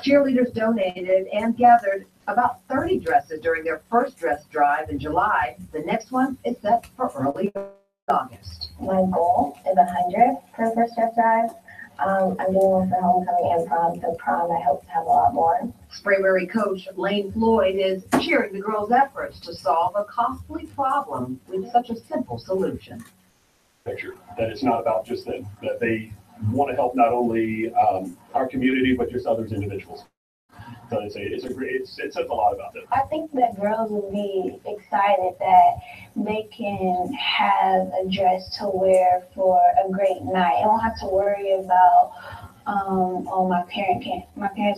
Cheerleaders donated and gathered about 30 dresses during their first dress drive in July. The next one is set for early August. My goal is 100 for the first dress drive. I'm doing one for homecoming and prom. For prom, I hope to have a lot more. Sprayberry coach Lane Floyd is cheering the girls' efforts to solve a costly problem with such a simple solution. Picture that it's not about just that they want to help not only our community but just others individuals. So it says a lot about them. I think that girls will be excited that they can have a dress to wear for a great night. They won't have to worry about, oh, my parents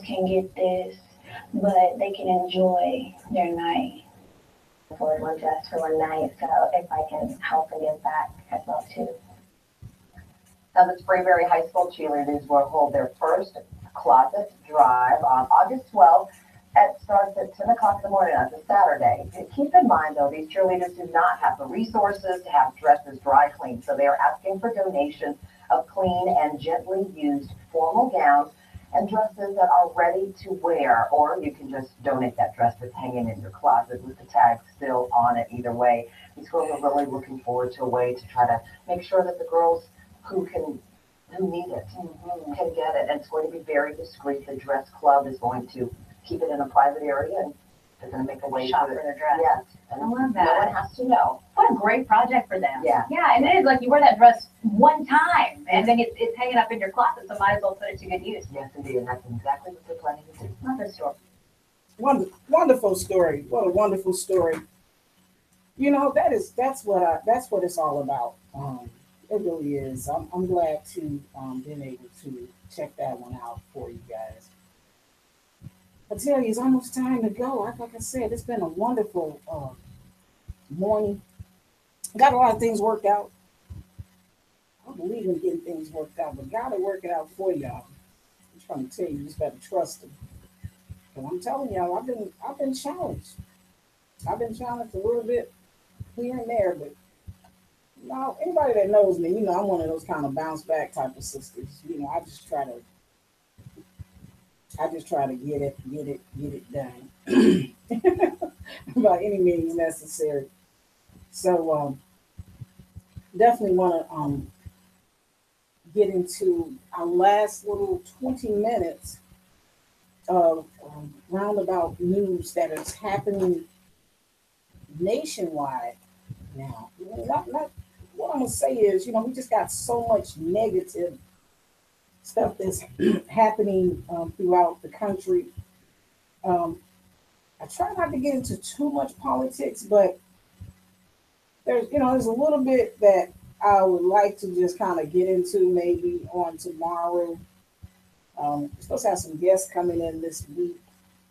can't get this, but they can enjoy their night. For one dress for one night, so if I can help and give back as well too. Now the Sprayberry High School cheerleaders will hold their first closet drive on August 12th. It starts at 10 o'clock in the morning. That's a Saturday. Keep in mind, though, these cheerleaders do not have the resources to have dresses dry cleaned, so they are asking for donations of clean and gently used formal gowns and dresses that are ready to wear, or you can just donate that dress that's hanging in your closet with the tag still on it. Either way, these girls are really looking forward to a way to try to make sure that the girls who need it can get it. And it's going to be very discreet. The dress club is going to keep it in a private area, and they're going to make a way Shop for for the dress. Yes, and I love that. No one has to know. What a great project for them. Yeah. Yeah, and it is like you wear that dress one time, and then it's hanging up in your closet, so might as well put it to good use. Yes, indeed, and that's exactly what they're planning to do. Love this story. Wonderful story. What a wonderful story. You know, that's what it's all about. It really is. I'm glad to been able to check that one out for you guys. I tell you, it's almost time to go. Like I said, it's been a wonderful morning. got a lot of things worked out. I believe in getting things worked out, but God will work it out for y'all. I'm trying to tell you, you just better trust him. And I'm telling y'all, I've been challenged. I've been challenged a little bit here and there, but now anybody that knows me, you know, I'm one of those kind of bounce back type of sisters. You know, I just try to get it done by any means necessary. So definitely want to get into our last little 20 minutes of roundabout news that is happening nationwide now. Not what I'm gonna say is, you know, we just got so much negative stuff that's happening throughout the country. I try not to get into too much politics, but there's a little bit that I would like to just kind of get into maybe on tomorrow. We're supposed to have some guests coming in this week,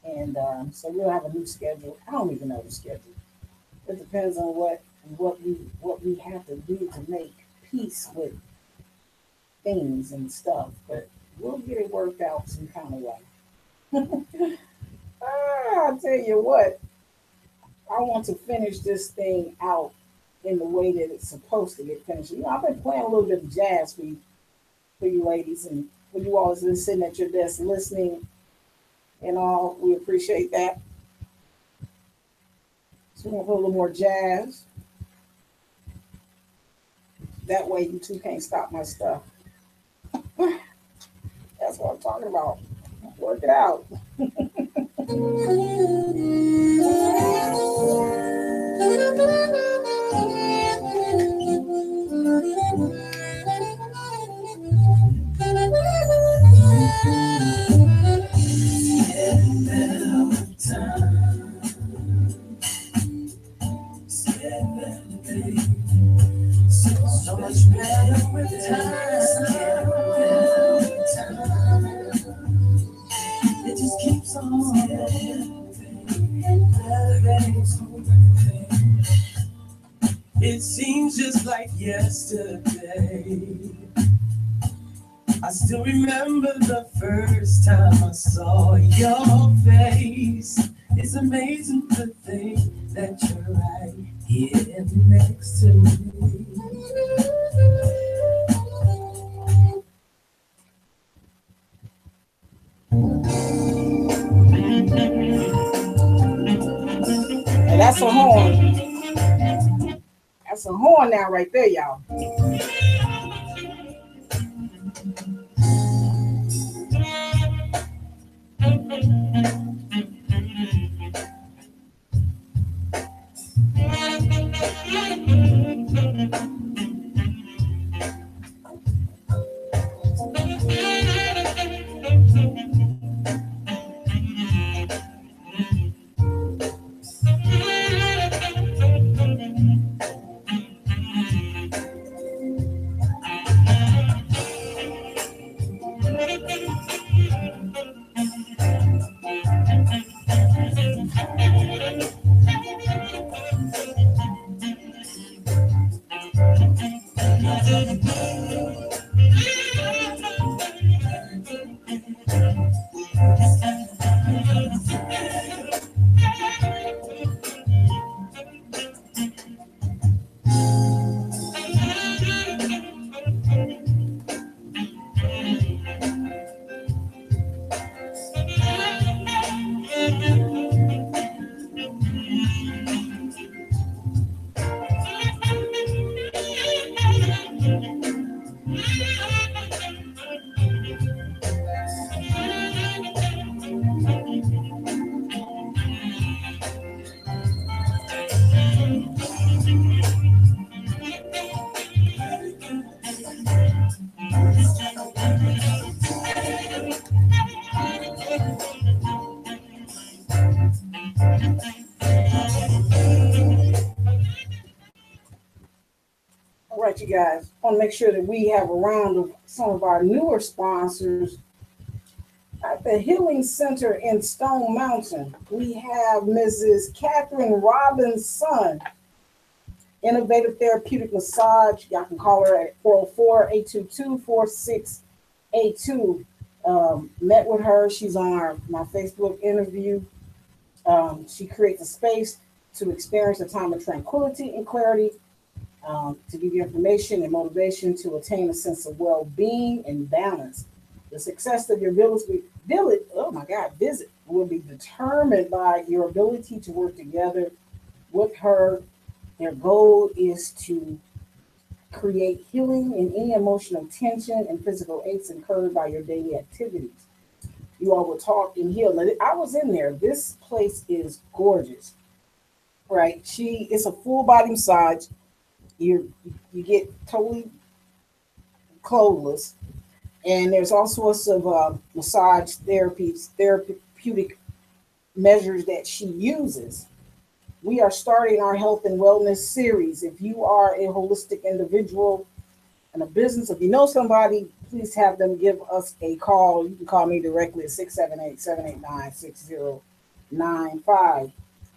and so we'll have a new schedule. I don't even know the schedule. It depends on what we have to do to make peace with things and stuff, but we'll get it worked out some kind of way. I'll tell you what, I want to finish this thing out in the way that it's supposed to get finished. You know, I've been playing a little bit of jazz for you ladies, and for you all been sitting at your desk listening and all. We appreciate that. So we're gonna put a little more jazz. That way you two can't stop my stuff. That's what I'm talking about. Work it out. So much better with time. It just keeps on getting It seems just like yesterday. I still remember the first time I saw your face. It's amazing to think that you're right here next to me. And that's a horn. That's a horn now right there, y'all. All right, you guys, I want to make sure that we have a round of some of our newer sponsors. At the Healing Center in Stone Mountain, we have Mrs. Catherine Robbins' son. Innovative Therapeutic Massage. Y'all can call her at 404-822-4682. Met with her. She's on my Facebook interview. She creates a space to experience a time of tranquility and clarity, to give you information and motivation to attain a sense of well-being and balance. The success of your visit will be determined by your ability to work together with her. Their goal is to create healing in any emotional tension and physical aches incurred by your daily activities. You all will talk and heal. Now, I was in there. This place is gorgeous, right? It's a full body massage. You get totally clothless, and there's all sorts of massage therapeutic measures that she uses. We are starting our health and wellness series. If you are a holistic individual in a business, if you know somebody, please have them give us a call. You can call me directly at 678-789-6095.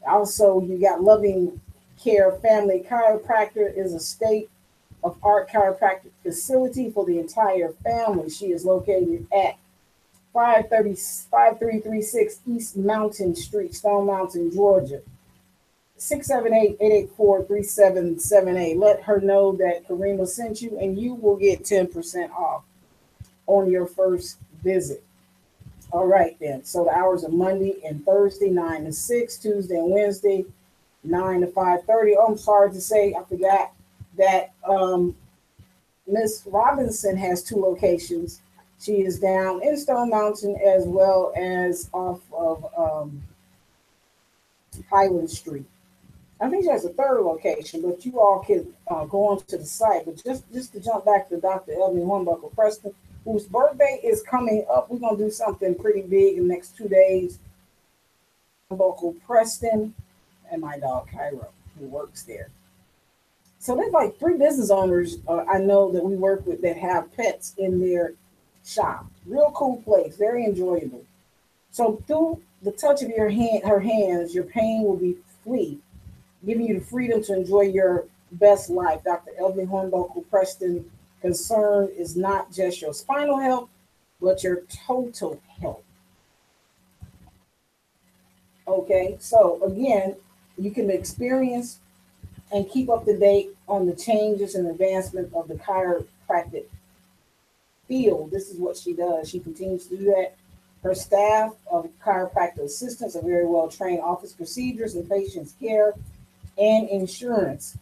Also, you got Loving Care Family Chiropractor is a state-of-art chiropractic facility for the entire family. She is located at 5336 East Mountain Street, Stone Mountain, Georgia. 678-884-3778. Let her know that Karima sent you, and you will get 10% off on your first visit. All right, then. So the hours are Monday and Thursday, 9 to 6, Tuesday and Wednesday, 9 to 5:30. Oh, I'm sorry to say, I forgot that Miss Robinson has 2 locations. She is down in Stone Mountain as well as off of Highland Street. I think she has a 3rd location, but you all can go onto the site. But just to jump back to Dr. Elvin Hornbuckle Preston, whose birthday is coming up. We're going to do something pretty big in the next 2 days. Hornbuckle Preston and my dog Cairo, who works there. So there's like 3 business owners I know that we work with that have pets in their shop. Real cool place, very enjoyable. So through the touch of her hands, your pain will be free, giving you the freedom to enjoy your best life. Dr. Elvin Hornbuckle Preston concern is not just your spinal health, but your total health. Okay, so again, you can experience and keep up to date on the changes and advancement of the chiropractic field. This is what she does. She continues to do that. Her staff of chiropractic assistants are very well trained, office procedures and patients care and insurance.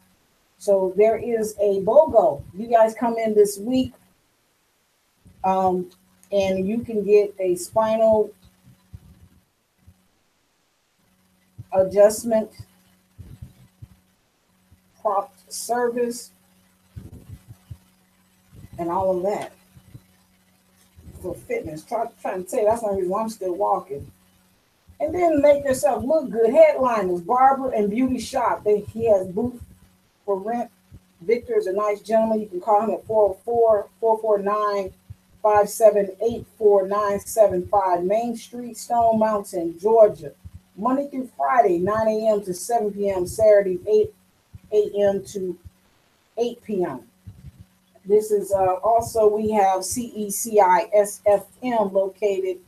So there is a BOGO. You guys come in this week, and you can get a spinal adjustment prop service and all of that for fitness. Trying to tell you, that's one reason why I'm still walking. And then make yourself look good. Headliners, barber and beauty shop. He has booth for rent. Victor is a nice gentleman. You can call him at 404-449-578-4975 Main Street, Stone Mountain, Georgia. Monday through Friday, 9 a.m. to 7 p.m. Saturday, 8 a.m. to 8 p.m. This is also, we have CECISFM located.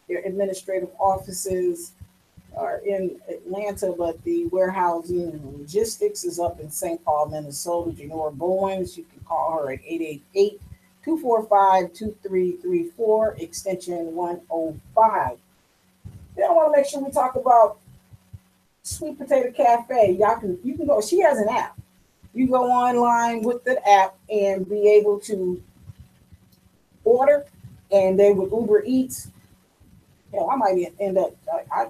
Their administrative offices are in Atlanta, but the warehousing and logistics is up in St. Paul, Minnesota. Janora Bowens, you can call her at 888-245-2334, extension 105. Then I want to make sure we talk about Sweet Potato Cafe. You can go, she has an app. You go online with the app and be able to order, and they would Uber Eats. I might end up, I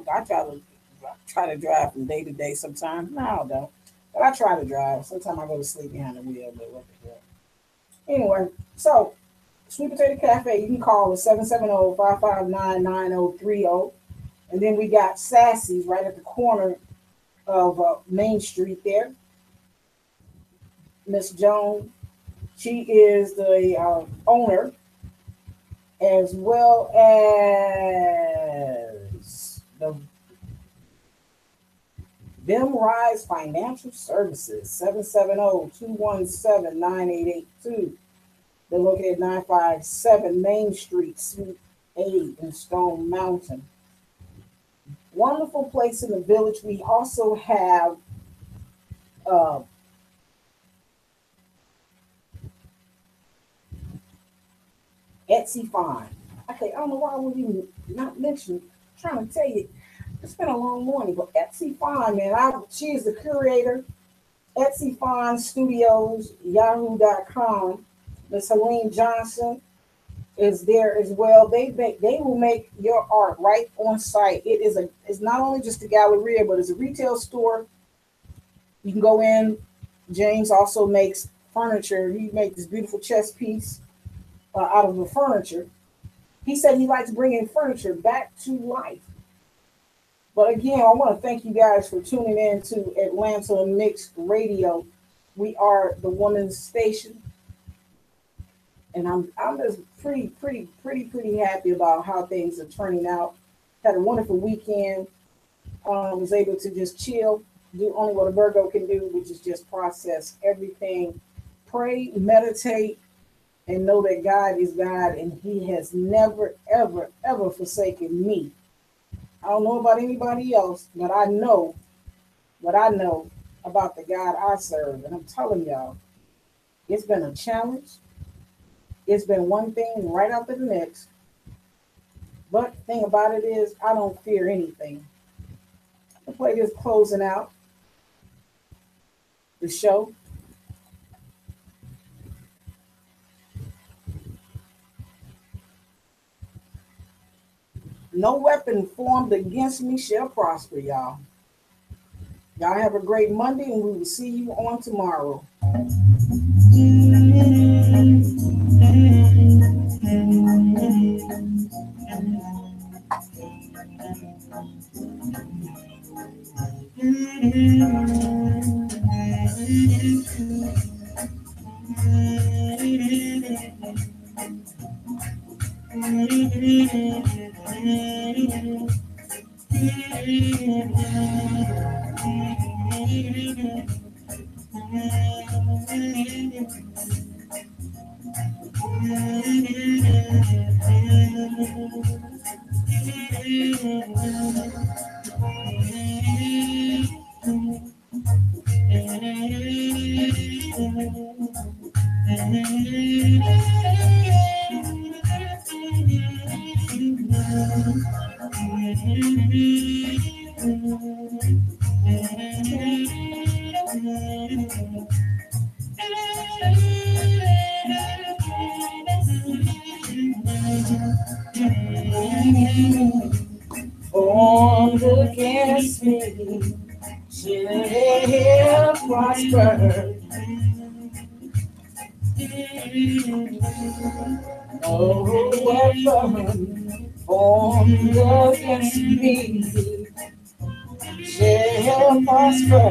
try to drive from day to day sometimes. No, I don't. But I try to drive. Sometimes I go to sleep behind the wheel. But what the hell. Anyway, so Sweet Potato Cafe, you can call at 770-559-9030. And then we got Sassy's right at the corner of Main Street there. Miss Jones, she is the owner, as well as the Them Rise Financial Services, 770-217-9882. They're located at 957 Main Street, Suite 8 in Stone Mountain. Wonderful place in the village. We also have Etsy Fine. Okay, I don't know why I would even not mention. I'm trying to tell you, it's been a long morning, but Etsy Fine, man. She is the curator. Etsy Fine Studios, yahoo.com. Miss Helene Johnson is there as well. They will make your art right on site. It's not only just a galleria, but it's a retail store. You can go in. James also makes furniture. He makes this beautiful chess piece out of the furniture. He said he likes bringing furniture back to life. But again, I want to thank you guys for tuning in to Atlanta Mixed Radio. We are the woman's station. And I'm just pretty happy about how things are turning out. Had a wonderful weekend. Was able to just chill, do only what a Virgo can do, which is just process everything. Pray, meditate, and know that God is God, and He has never, ever, ever forsaken me. I don't know about anybody else, but I know what I know about the God I serve. And I'm telling y'all, it's been a challenge. It's been one thing right after the next. But the thing about it is, I don't fear anything. I'll play this closing out the show. No weapon formed against me shall prosper, y'all. Y'all have a great Monday, and we will see you on tomorrow. Formed against me shall prosper. No weapon formed against me shall prosper.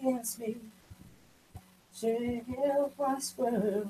Against me, shall prosper.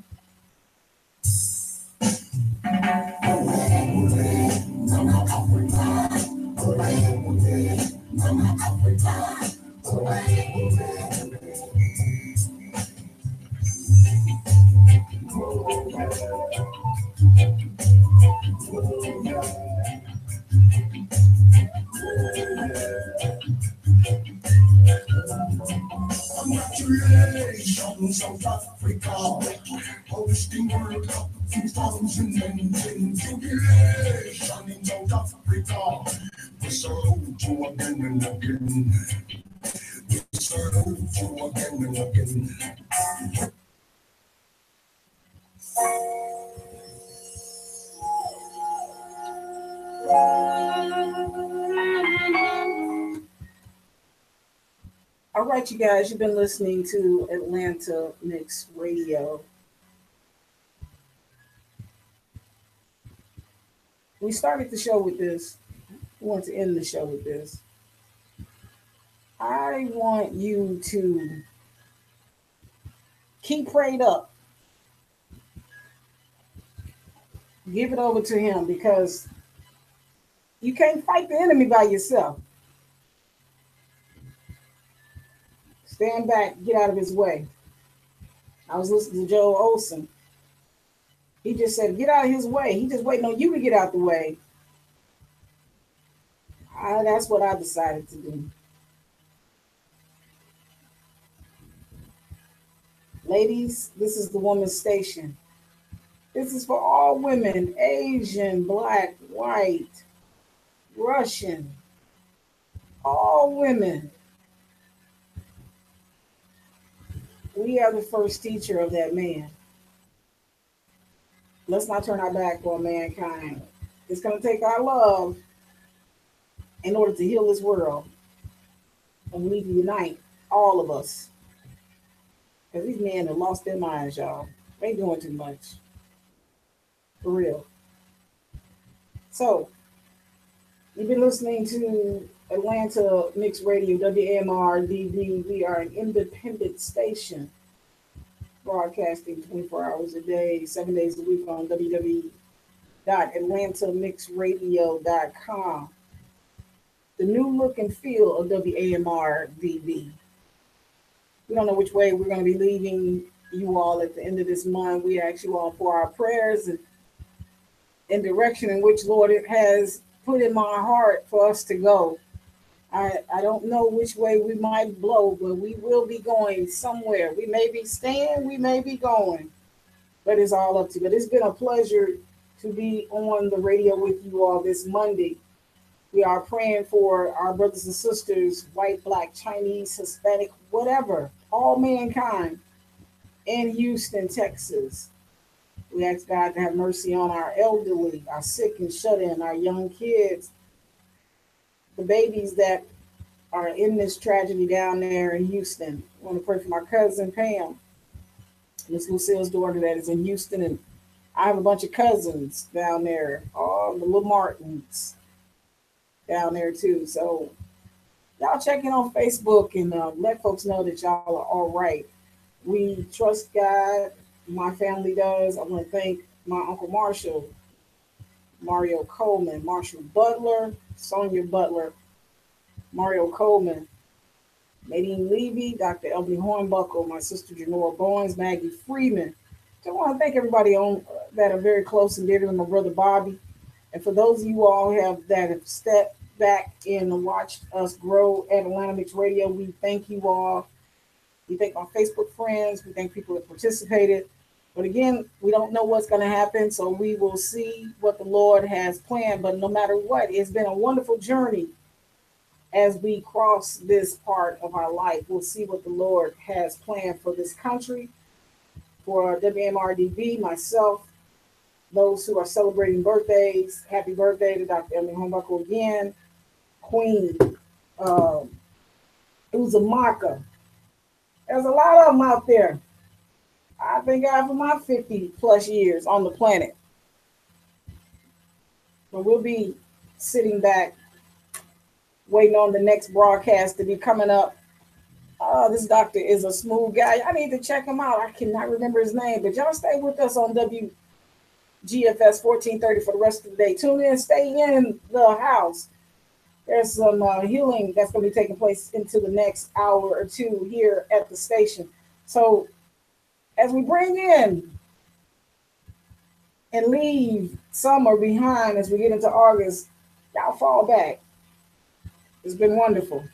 Congratulations, South Africa, hosting World Cup 2010. Jubilation in South Africa. We salute you again and again. We salute you again and again. All right, you guys, you've been listening to Atlanta Mix Radio. We started the show with this. We want to end the show with this. I want you to keep prayed up. Give it over to him, because you can't fight the enemy by yourself. Stand back, get out of his way. I was listening to Joe Olson. He just said, get out of his way. He just waiting on you to get out the way. That's what I decided to do. Ladies, this is the woman's station. This is for all women, Asian, Black, white, Russian, all women. We are the first teacher of that man. Let's not turn our back on mankind. It's going to take our love in order to heal this world. And we need to unite, all of us. Because these men have lost their minds, y'all. They doing too much. For real. So, you've been listening to Atlanta Mix Radio, WAMR-DB. We are an independent station, broadcasting 24 hours a day, 7 days a week on www.atlantamixradio.com. The new look and feel of WAMR-DB. We don't know which way we're going to be leaving you all at the end of this month. We ask you all for our prayers and direction in which Lord it has put in my heart for us to go. I don't know which way we might blow, but we will be going somewhere. We may be staying, we may be going, but it's all up to you. But it's been a pleasure to be on the radio with you all this Monday. We are praying for our brothers and sisters, white, Black, Chinese, Hispanic, whatever, all mankind in Houston, Texas. We ask God to have mercy on our elderly, our sick and shut in, our young kids, the babies that are in this tragedy down there in Houston. I want to pray for my cousin Pam, Miss Lucille's daughter that is in Houston, and I have a bunch of cousins down there, all the little Martins down there too. So y'all check in on Facebook and let folks know that y'all are all right. We trust God. My family does. I want to thank my Uncle Marshall, Mario Coleman, Marshall Butler, Sonia Butler, Mario Coleman, Nadine Levy, Dr. Elby Hornbuckle, my sister Janora Bowens, Maggie Freeman. So I want to thank everybody on that are very close and dear to my brother Bobby. And for those of you all that have stepped back and watched us grow at Atlanta Mix Radio, we thank you all. We thank our Facebook friends. We thank people that participated. But again, we don't know what's going to happen, so we will see what the Lord has planned. But no matter what, it's been a wonderful journey as we cross this part of our life, we'll see what the Lord has planned for this country, for WMR-DB, myself, those who are celebrating birthdays. Happy birthday to Dr. Emily Humbuckle again, Queen Uzumaka. There's a lot of them out there. I thank God for my 50 plus years on the planet. But we'll be sitting back, waiting on the next broadcast to be coming up. This doctor is a smooth guy. I need to check him out. I cannot remember his name, but y'all stay with us on WGFS 1430 for the rest of the day. Tune in, stay in the house. There's some healing that's going to be taking place into the next hour or two here at the station. So as we bring in and leave summer behind as we get into August, y'all fall back. It's been wonderful.